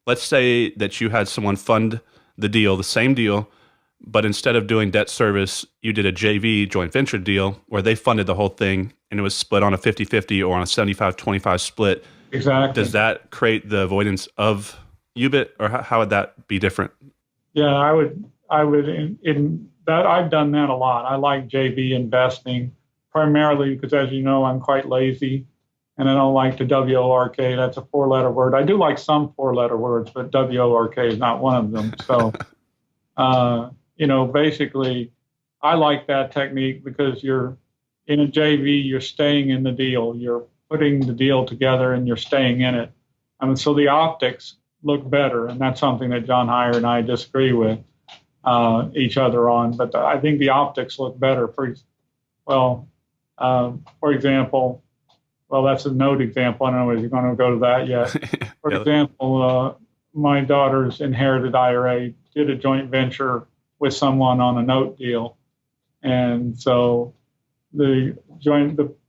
let's say that you had someone fund the deal, the same deal, but instead of doing debt service, you did a JV joint venture deal where they funded the whole thing and it was split on a 50-50 or on a 75-25 split. Exactly. Does that create the avoidance of UBIT, or how would that be different? Yeah, I would in that I've done that a lot. I like JV investing primarily because, as you know, I'm quite lazy and I don't like the WORK. That's a 4-letter word. I do like some 4-letter words, but WORK is not one of them. So, basically, I like that technique because you're in a JV, you're staying in the deal. You're putting the deal together and you're staying in it. So the optics look better, and that's something that John Heyer and I disagree with each other on. But I think the optics look better. For example, that's a note example. I don't know if you're going to go to that yet. For example, my daughter's Inherited IRA did a joint venture with someone on a note deal, and so the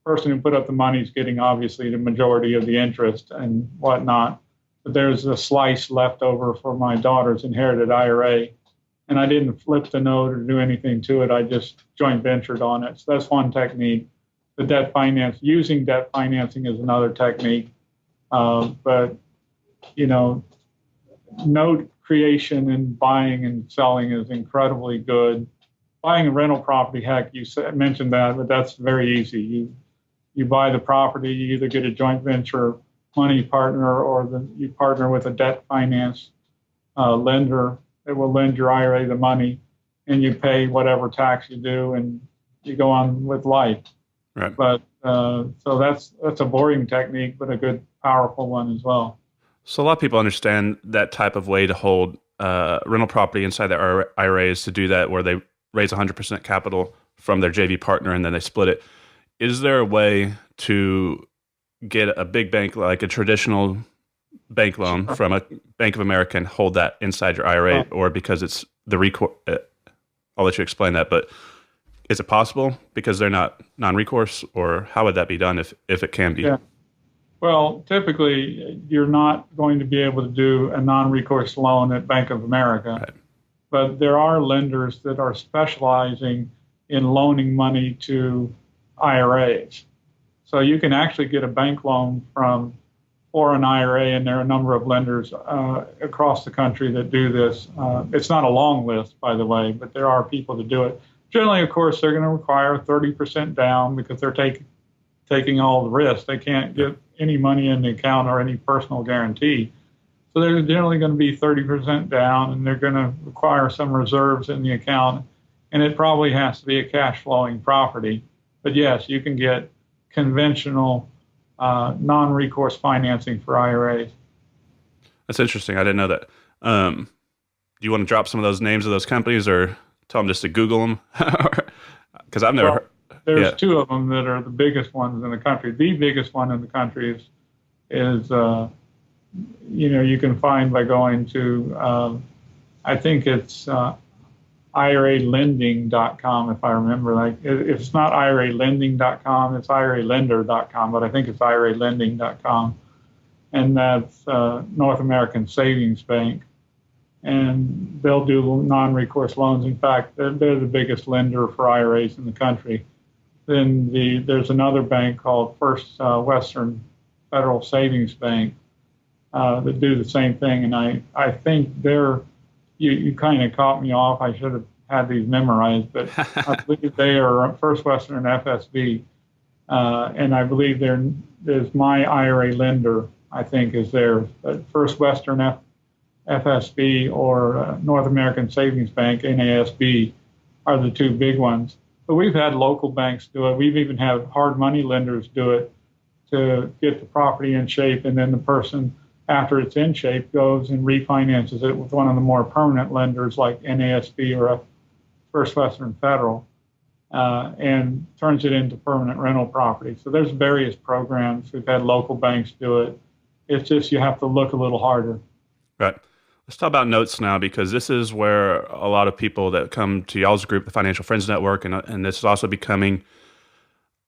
person who put up the money is getting obviously the majority of the interest and whatnot. But there's a slice left over for my daughter's Inherited IRA, and I didn't flip the note or do anything to it. I just joint ventured on it. So that's one technique. The using debt financing is another technique. But note creation and buying and selling is incredibly good. Buying a rental property, heck, you mentioned that, but that's very easy. You buy the property, you either get a joint venture money partner or you partner with a debt finance lender that will lend your IRA the money, and you pay whatever tax you do, and you go on with life. Right. But so that's a boring technique, but a good, powerful one as well. So a lot of people understand that type of way to hold rental property inside their IRAs to do that, where they raise 100% capital from their JV partner and then they split it. Is there a way to get a big bank, like a traditional bank loan from a Bank of America, and hold that inside your IRA, or because it's the recourse? I'll let you explain that, but is it possible because they're not non-recourse, or how would that be done if it can be? Yeah. Well, typically you're not going to be able to do a non-recourse loan at Bank of America, Right. But there are lenders that are specializing in loaning money to IRAs. So you can actually get a bank loan for an IRA, and there are a number of lenders across the country that do this. It's not a long list, by the way, but there are people that do it. Generally, of course, they're going to require 30% down because they're taking all the risk. They can't get any money in the account or any personal guarantee. So they're generally going to be 30% down, and they're going to require some reserves in the account, and it probably has to be a cash flowing property. But yes, you can get conventional non-recourse financing for IRAs. That's interesting. I didn't know that. Do you want to drop some of those names of those companies, or tell them just to Google them? Because I've never heard. There's two of them that are the biggest ones in the country. The biggest one in the country is you can find by going to, I think it's IRAlending.com, if I remember. Like, it's not IRAlending.com, it's IRAlender.com, but I think it's IRAlending.com. And that's North American Savings Bank. And they'll do non-recourse loans. In fact, they're the biggest lender for IRAs in the country. Then there's another bank called First Western Federal Savings Bank that do the same thing. And I think you kind of caught me off. I should have had these memorized, but I believe they are First Western and FSB. And I believe there's My IRA Lender, I think, is there. First Western FSB or North American Savings Bank, NASB, are the two big ones. But we've had local banks do it. We've even had hard money lenders do it to get the property in shape, and then the person, after it's in shape, goes and refinances it with one of the more permanent lenders like NASB or First Western Federal. and turns it into permanent rental property. So there's various programs. We've had local banks do it. It's just you have to look a little harder. Right. Let's talk about notes now, because this is where a lot of people that come to y'all's group, the Financial Friends Network, and this is also becoming,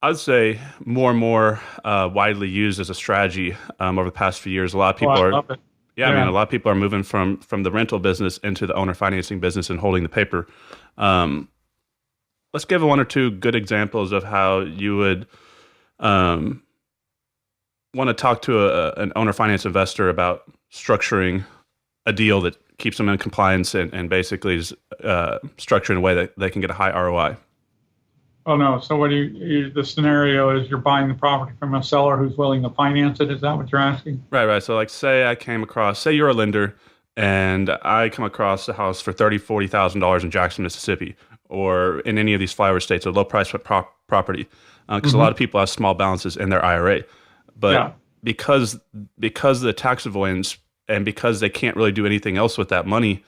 I'd say, more and more widely used as a strategy over the past few years. A lot of people I are, love it. I mean, a lot of people are moving from the rental business into the owner financing business and holding the paper. Let's give one or two good examples of how you would want to talk to an owner finance investor about structuring a deal that keeps them in compliance and basically is structured in a way that they can get a high ROI. Oh, no. So what the scenario is you're buying the property from a seller who's willing to finance it. Is that what you're asking? Right. So like, say you're a lender and I come across a house for $30,000, $40,000 in Jackson, Mississippi, or in any of these flyover states, a low price property. Because a lot of people have small balances in their IRA. But because of the tax avoidance and because they can't really do anything else with that money,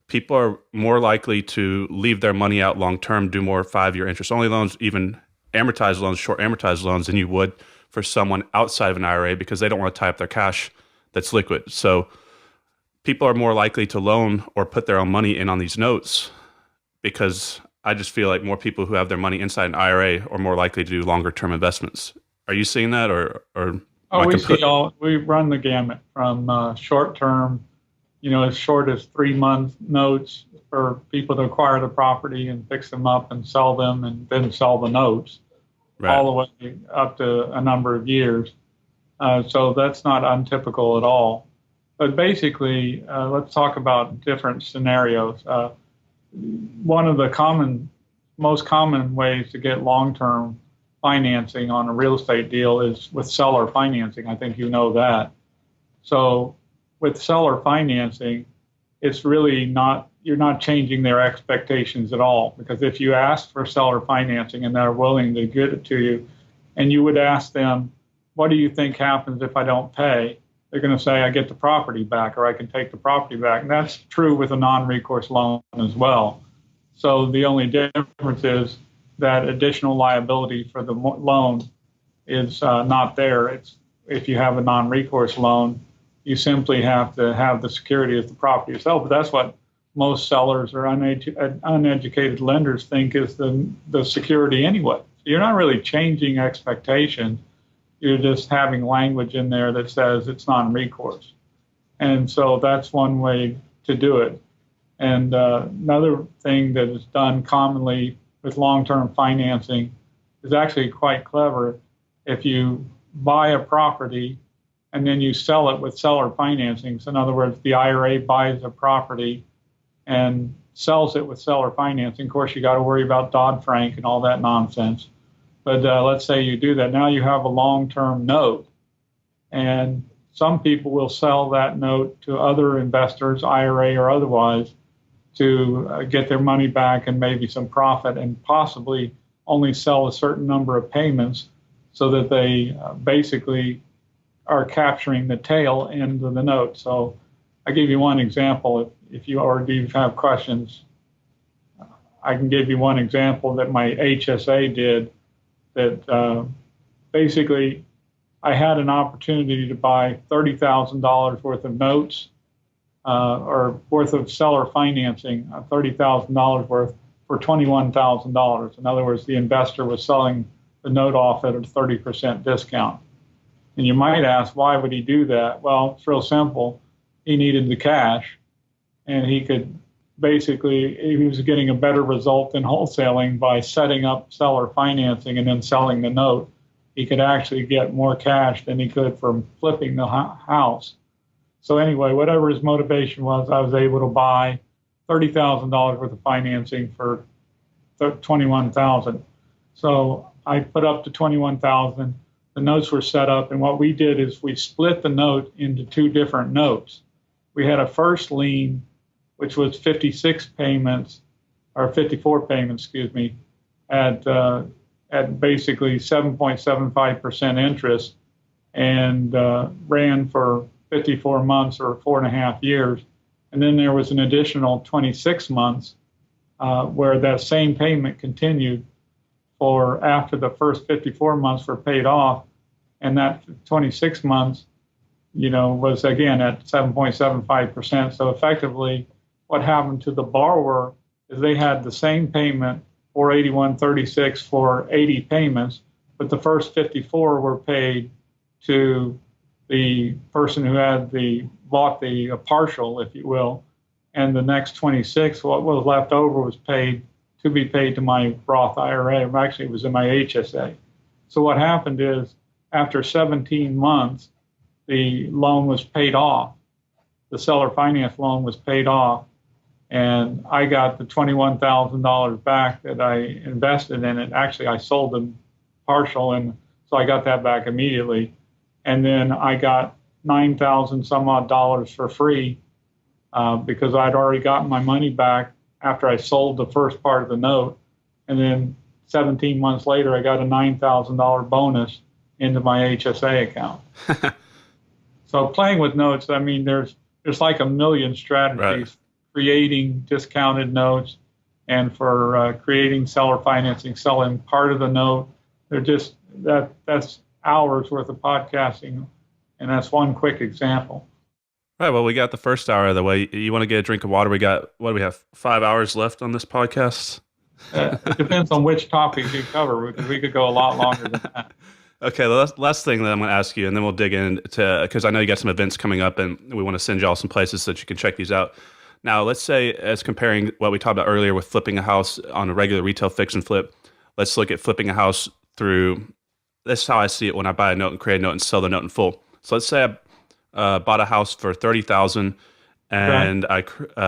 people are more likely to leave their money out long term, do more 5-year interest only loans, even amortized loans, short amortized loans, than you would for someone outside of an IRA, because they don't want to tie up their cash that's liquid. So people are more likely to loan or put their own money in on these notes, because I just feel like more people who have their money inside an IRA are more likely to do longer term investments. Are you seeing that, or we run the gamut from short term, as short as 3-month notes for people to acquire the property and fix them up and sell them and then sell the notes, right, all the way up to a number of years. So that's not untypical at all. But basically, let's talk about different scenarios. One of the most common ways to get long-term financing on a real estate deal is with seller financing. I think you know that. So with seller financing, it's really you're not changing their expectations at all. Because if you ask for seller financing and they're willing to give it to you, and you would ask them, what do you think happens if I don't pay? They're going to say, I get the property back, or I can take the property back. And that's true with a non-recourse loan as well. So the only difference is that additional liability for the loan is not there. If you have a non-recourse loan, you simply have to have the security of the property itself. But that's what most sellers or uneducated lenders think is the security anyway. So you're not really changing expectations. You're just having language in there that says it's non-recourse. And so that's one way to do it. And another thing that is done commonly with long-term financing is actually quite clever. If you buy a property and then you sell it with seller financing, so in other words, the IRA buys a property and sells it with seller financing. Of course, you got to worry about Dodd-Frank and all that nonsense. But let's say you do that. Now you have a long-term note, and some people will sell that note to other investors, IRA or otherwise, to get their money back and maybe some profit, and possibly only sell a certain number of payments so that they basically are capturing the tail end of the note. So I give you one example. If you already have questions, I can give you one example that my HSA did. That basically I had an opportunity to buy $30,000 worth of notes or worth of seller financing, $30,000 worth for $21,000. In other words, the investor was selling the note off at a 30% discount. And you might ask, why would he do that? Well, it's real simple. He needed the cash, and he was getting a better result than wholesaling by setting up seller financing and then selling the note. He could actually get more cash than he could from flipping the house. So anyway, whatever his motivation was, I was able to buy $30,000 worth of financing for $21,000. So I put up to $21,000. The notes were set up, and what we did is we split the note into two different notes. We had a first lien, which was 54 payments, at basically 7.75% interest, and ran for 54 months or 4.5 years. And then there was an additional 26 months where that same payment continued for after the first 54 months were paid off, and that 26 months, was again at 7.75%. So effectively, what happened to the borrower is they had the same payment, 481.36 for 80 payments, but the first 54 were paid to the person who had bought the partial, if you will, and the next 26, what was left over was to be paid to my Roth IRA. Actually, it was in my HSA. So what happened is, after 17 months, the loan was paid off. The seller finance loan was paid off, and I got the $21,000 back that I invested in it. Actually, I sold them partial, and so I got that back immediately. And then I got $9,000 some odd dollars for free because I'd already gotten my money back after I sold the first part of the note. And then 17 months later, I got a $9,000 bonus into my HSA account. So playing with notes, I mean, there's like a million strategies, right? Creating discounted notes and for creating seller financing, selling part of the note. They're just that's hours worth of podcasting, and that's one quick example. Right. Well, we got the first hour of the way. You want to get a drink of water? We got, what do we have, 5 hours left on this podcast? It depends on which topics you cover, because we could go a lot longer than that. Okay, the last thing that I'm going to ask you, and then we'll dig into, because I know you got some events coming up, and we want to send you all some places so that you can check these out. Now, let's say, as comparing what we talked about earlier with flipping a house on a regular retail fix and flip, let's look at flipping a house through, this is how I see it when I buy a note and create a note and sell the note in full. So let's say I bought a house for $30,000 and I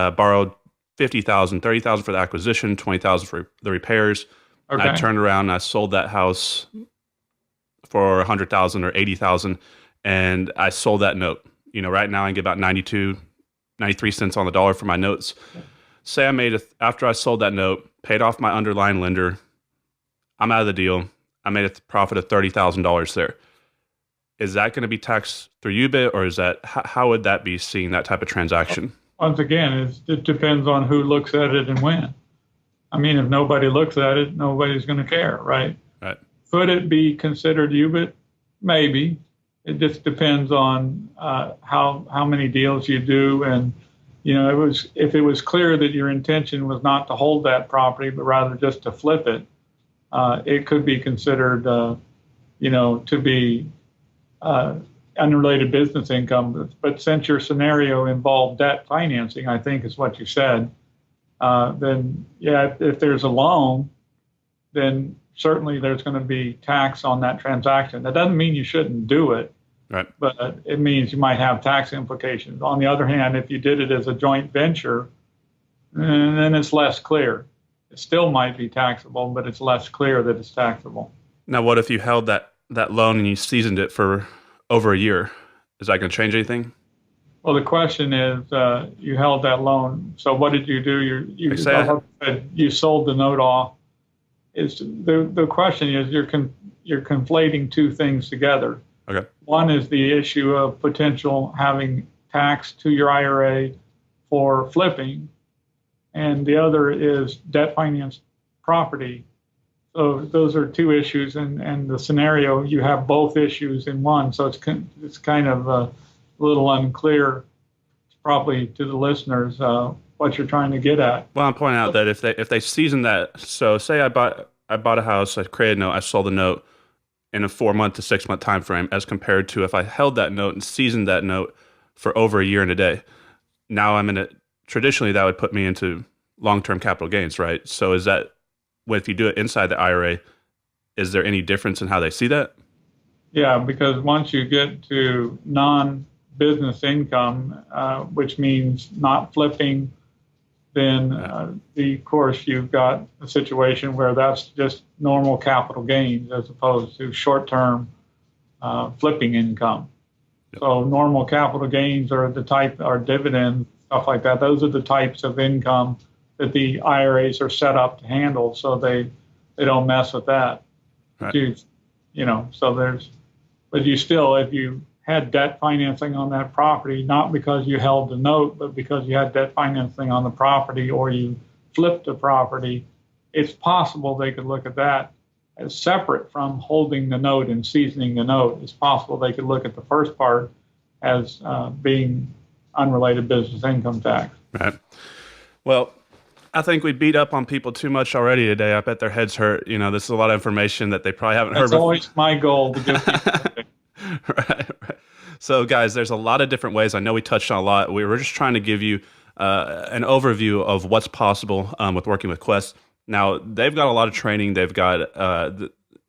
borrowed $50,000, $30,000 for the acquisition, $20,000 for the repairs. Okay. I turned around and I sold that house for $100,000 or $80,000, and I sold that note. Right now I get about 93 cents on the dollar for my notes. Say I made after I sold that note, paid off my underlying lender, I'm out of the deal. I made a profit of $30,000 there. Is that going to be taxed through UBIT, or is that how would that be seen, that type of transaction? Once again, it depends on who looks at it and when. I mean, if nobody looks at it, nobody's going to care, right? Right. Could it be considered UBIT? Maybe. It just depends on how many deals you do, and if it was clear that your intention was not to hold that property but rather just to flip it, it could be considered, to be unrelated business income. But since your scenario involved debt financing, I think is what you said, then yeah, if there's a loan, then certainly there's going to be tax on that transaction. That doesn't mean you shouldn't do it, right? But it means you might have tax implications. On the other hand, if you did it as a joint venture, then it's less clear. It still might be taxable, but it's less clear that it's taxable. Now, what if you held that loan and you seasoned it for over a year? Is that going to change anything? Well, the question is, you held that loan. So what did you do? You sold the note off. The question is, you're conflating two things together. Okay. One is the issue of potential having tax to your IRA for flipping, and the other is debt financed property. So those are two issues, and the scenario, you have both issues in one. So it's kind of a little unclear, probably to the listeners, what you're trying to get at. Well, I'm pointing out that if they season that, so say I bought a house, I created a note, I sold the note in a 4-month to 6-month time frame, as compared to if I held that note and seasoned that note for over a year and a day. Now traditionally that would put me into long-term capital gains, right? So is that, if you do it inside the IRA, is there any difference in how they see that? Yeah, because once you get to non-business income, which means not flipping, then of course you've got a situation where that's just normal capital gains as opposed to short-term flipping income. Yep. So normal capital gains are dividends, stuff like that. Those are the types of income that the IRAs are set up to handle, so they don't mess with that. Right. But you still, if you had debt financing on that property, not because you held the note, but because you had debt financing on the property or you flipped the property, it's possible they could look at that as separate from holding the note and seasoning the note. It's possible they could look at the first part as being unrelated business income tax. Right. Well, I think we beat up on people too much already today. I bet their heads hurt. You know, this is a lot of information that they probably haven't heard before. That's always my goal to give people. Right. So, guys, there's a lot of different ways. I know we touched on a lot. We were just trying to give you an overview of what's possible with working with Quest. Now, they've got a lot of training. They've got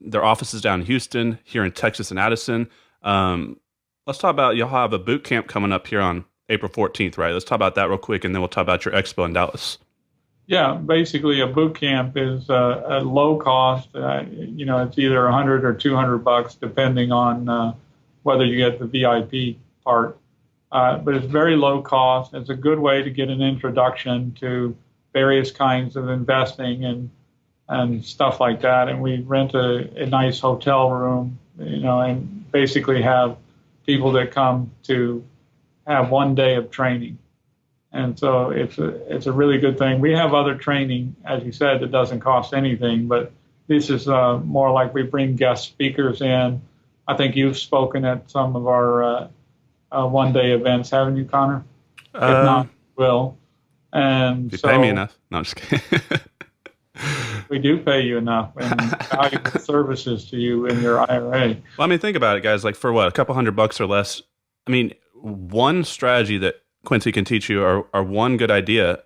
their offices down in Houston, here in Texas and Addison. Let's talk about, you'll have a boot camp coming up here on April 14th, right? Let's talk about that real quick, and then we'll talk about your expo in Dallas. Yeah, basically a boot camp is a low cost. It's either $100 or $200 depending on whether you get the VIP part. But it's very low cost. It's a good way to get an introduction to various kinds of investing and stuff like that. And we rent a nice hotel room, and basically have people that come to have 1 day of training. And so it's a really good thing. We have other training, as you said, that doesn't cost anything, but this is more like we bring guest speakers in. I think you've spoken at some of our 1 day events, haven't you, Connor? If not, you will. And you pay me enough. No, I'm just kidding. We do pay you enough and valuable services to you in your IRA. Well, I mean, think about it, guys. Like for what, a couple $100 or less? I mean, one strategy that Quincy can teach you, or one good idea.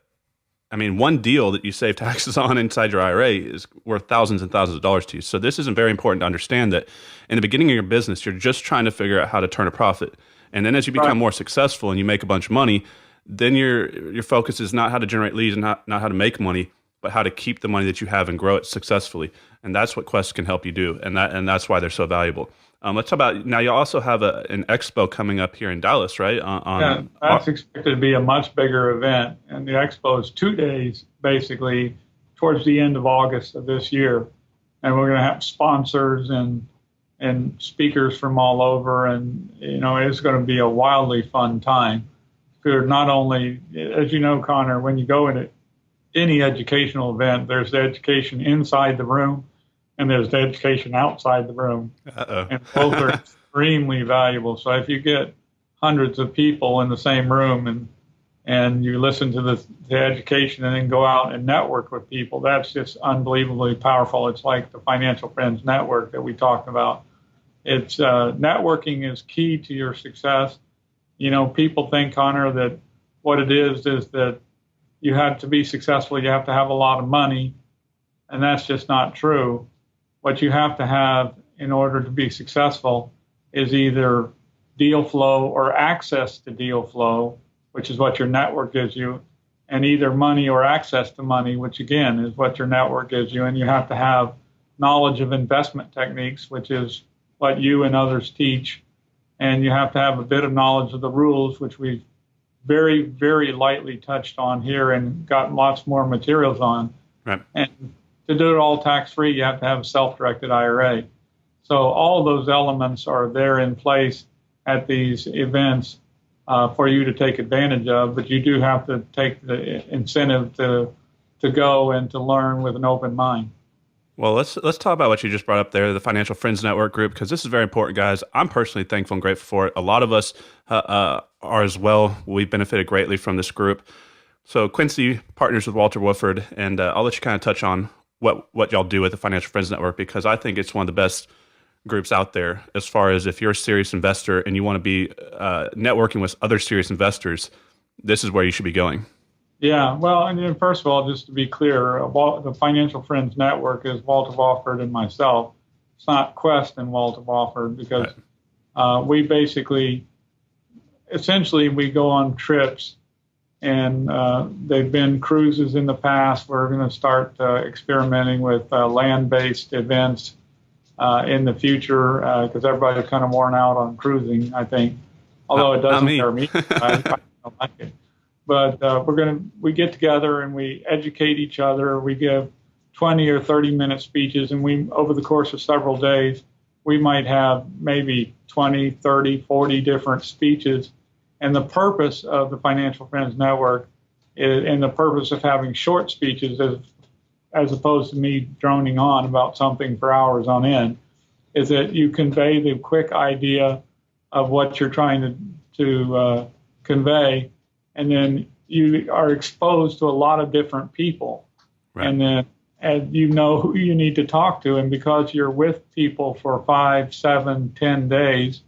I mean, one deal that you save taxes on inside your IRA is worth thousands and thousands of dollars to you. So this is very important to understand that in the beginning of your business, you're just trying to figure out how to turn a profit. And then as you become more successful and you make a bunch of money, then your focus is not how to generate leads and not how to make money, but how to keep the money that you have and grow it successfully. And that's what Quest can help you do. And that's why they're so valuable. Let's talk about, now you also have an expo coming up here in Dallas, right? Yeah, that's expected to be a much bigger event. And the expo is 2 days, basically, towards the end of August of this year. And we're going to have sponsors and speakers from all over. And, it's going to be a wildly fun time. For not only, as you know, Connor, when you go into any educational event, there's the education inside the room and there's the education outside the room. Uh-oh. And both are extremely valuable. So if you get hundreds of people in the same room and you listen to the education and then go out and network with people, that's just unbelievably powerful. It's like the Financial Friends Network that we talked about. It's networking is key to your success. People think, Connor, that what it is that you have to be successful, you have to have a lot of money, and that's just not true. What you have to have in order to be successful is either deal flow or access to deal flow, which is what your network gives you, and either money or access to money, which again is what your network gives you. And you have to have knowledge of investment techniques, which is what you and others teach. And you have to have a bit of knowledge of the rules, which we've very, very lightly touched on here and gotten lots more materials on. Right. And to do it all tax-free, you have to have a self-directed IRA. So all of those elements are there in place at these events for you to take advantage of, but you do have to take the incentive to go and to learn with an open mind. Well, let's talk about what you just brought up there, the Financial Friends Network group, because this is very important, guys. I'm personally thankful and grateful for it. A lot of us are as well. We benefited greatly from this group. So Quincy partners with Walter Woodford, and I'll let you kind of touch on what y'all do with the Financial Friends Network, because I think it's one of the best groups out there as far as if you're a serious investor and you want to be networking with other serious investors, this is where you should be going. Yeah, well, and first of all, just to be clear, the Financial Friends Network is Walter Wofford and myself. It's not Quest and Walter Wofford, because we basically, essentially, we go on trips, and they've been cruises in the past. We're going to start experimenting with land-based events in the future, because everybody's kind of worn out on cruising, I think, although it doesn't scare me. I don't like it. But we get together and we educate each other. We give 20 or 30-minute speeches, and we, over the course of several days, we might have maybe 20, 30, 40 different speeches. And the purpose of the Financial Friends Network and the purpose of having short speeches as opposed to me droning on about something for hours on end, is that you convey the quick idea of what you're trying to convey, and then you are exposed to a lot of different people, right. and then you know who you need to talk to, and because you're with people for 5, 7, 10 days,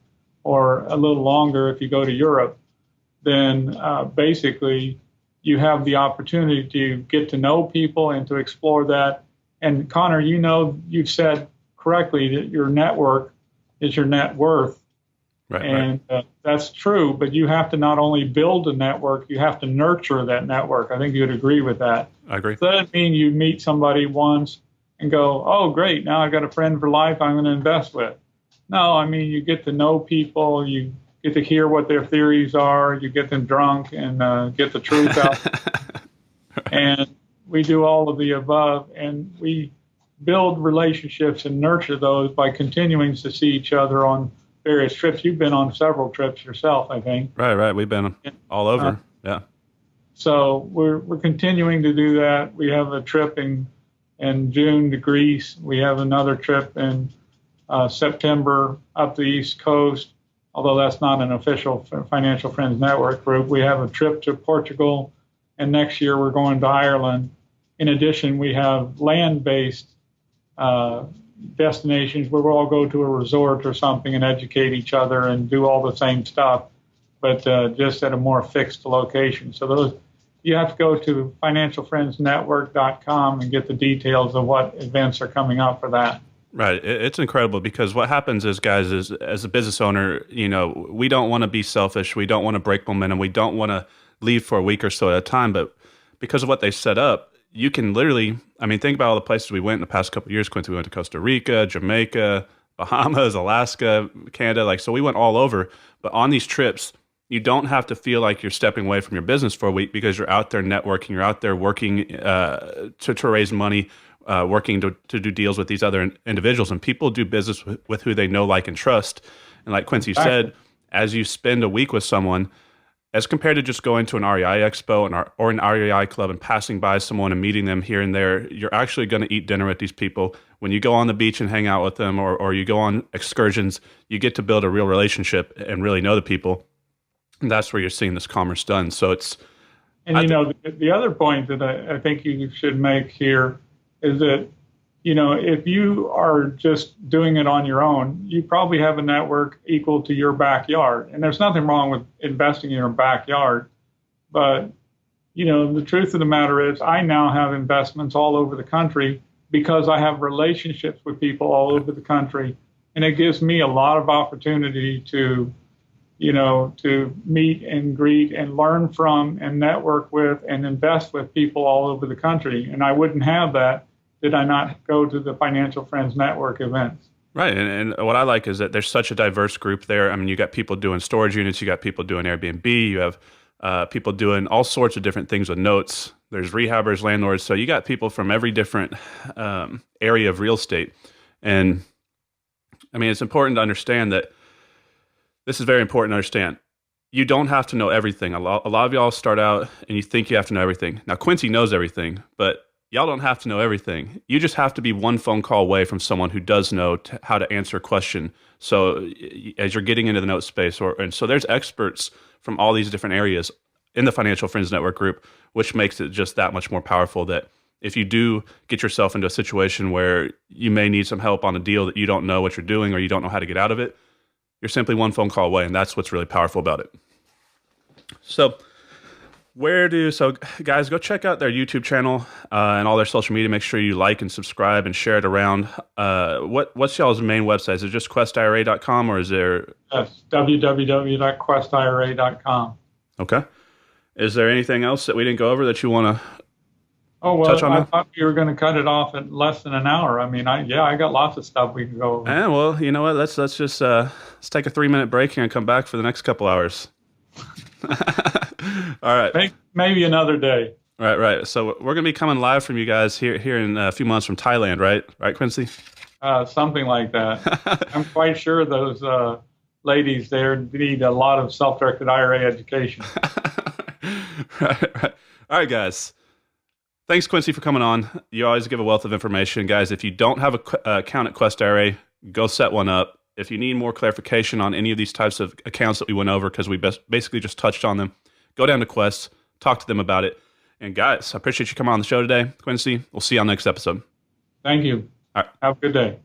or a little longer if you go to Europe, then basically you have the opportunity to get to know people and to explore that. And Connor, you've said correctly that your network is your net worth. Right, and that's true, but you have to not only build a network, you have to nurture that network. I think you'd agree with that. I agree. So that doesn't mean you meet somebody once and go, oh, great, now I've got a friend for life I'm going to invest with. No, I mean, you get to know people, you get to hear what their theories are, you get them drunk and get the truth out. And we do all of the above, and we build relationships and nurture those by continuing to see each other on various trips. You've been on several trips yourself, I think. Right. We've been all over. Yeah. So we're continuing to do that. We have a trip in June to Greece. We have another trip in September up the East Coast, although that's not an official Financial Friends Network group. We have a trip to Portugal, and next year we're going to Ireland. In addition, we have land-based destinations where we'll all go to a resort or something and educate each other and do all the same stuff, but just at a more fixed location. So those, you have to go to financialfriendsnetwork.com and get the details of what events are coming up for that. Right. It's incredible, because what happens is, guys, is as a business owner, we don't want to be selfish. We don't want to break momentum. We don't want to leave for a week or so at a time. But because of what they set up, you can literally, think about all the places we went in the past couple of years, Quincy. We went to Costa Rica, Jamaica, Bahamas, Alaska, Canada. So we went all over. But on these trips, you don't have to feel like you're stepping away from your business for a week, because you're out there networking, you're out there working to raise money, working to do deals with these other individuals. And people do business with who they know, like, and trust. And like Quincy said, as you spend a week with someone, as compared to just going to an REI expo or an REI club and passing by someone and meeting them here and there, you're actually going to eat dinner with these people. When you go on the beach and hang out with them, or you go on excursions, you get to build a real relationship and really know the people. And that's where you're seeing this commerce done. So it's... And, the other point that I think you should make here is that, if you are just doing it on your own, you probably have a network equal to your backyard. And there's nothing wrong with investing in your backyard. But, the truth of the matter is, I now have investments all over the country because I have relationships with people all over the country. And it gives me a lot of opportunity to meet and greet and learn from and network with and invest with people all over the country. And I wouldn't have that did I not go to the Financial Friends Network events. Right. And what I like is that there's such a diverse group there. You got people doing storage units, you got people doing Airbnb, you have people doing all sorts of different things with notes. There's rehabbers, landlords. So you got people from every different area of real estate. And it's important to understand that this is very important to understand. You don't have to know everything. A lot of y'all start out and you think you have to know everything. Now, Quincy knows everything, but y'all don't have to know everything. You just have to be one phone call away from someone who does know how to answer a question. So as you're getting into the note space, and so there's experts from all these different areas in the Financial Friends Network group, which makes it just that much more powerful, that if you do get yourself into a situation where you may need some help on a deal that you don't know what you're doing or you don't know how to get out of it, you're simply one phone call away, and that's what's really powerful about it. So guys, go check out their YouTube channel and all their social media. Make sure you like and subscribe and share it around. What's y'all's main website? Is it just questira.com, or is there... Yes, www.questira.com. Okay. Is there anything else that we didn't go over that you want to touch on? I thought you were going to cut it off at less than an hour. I got lots of stuff we can go over. Yeah, well, you know what? Let's just let's take a 3-minute break here and come back for the next couple hours. All right. Maybe another day. Right. So we're going to be coming live from you guys here in a few months from Thailand, right? Right, Quincy? Something like that. I'm quite sure those ladies there need a lot of self-directed IRA education. Right. All right, guys. Thanks, Quincy, for coming on. You always give a wealth of information. Guys, if you don't have a account at Quest IRA, go set one up. If you need more clarification on any of these types of accounts that we went over, because we basically just touched on them, go down to Quest, talk to them about it. And guys, I appreciate you coming on the show today. Quincy, we'll see you on the next episode. Thank you. All right. Have a good day.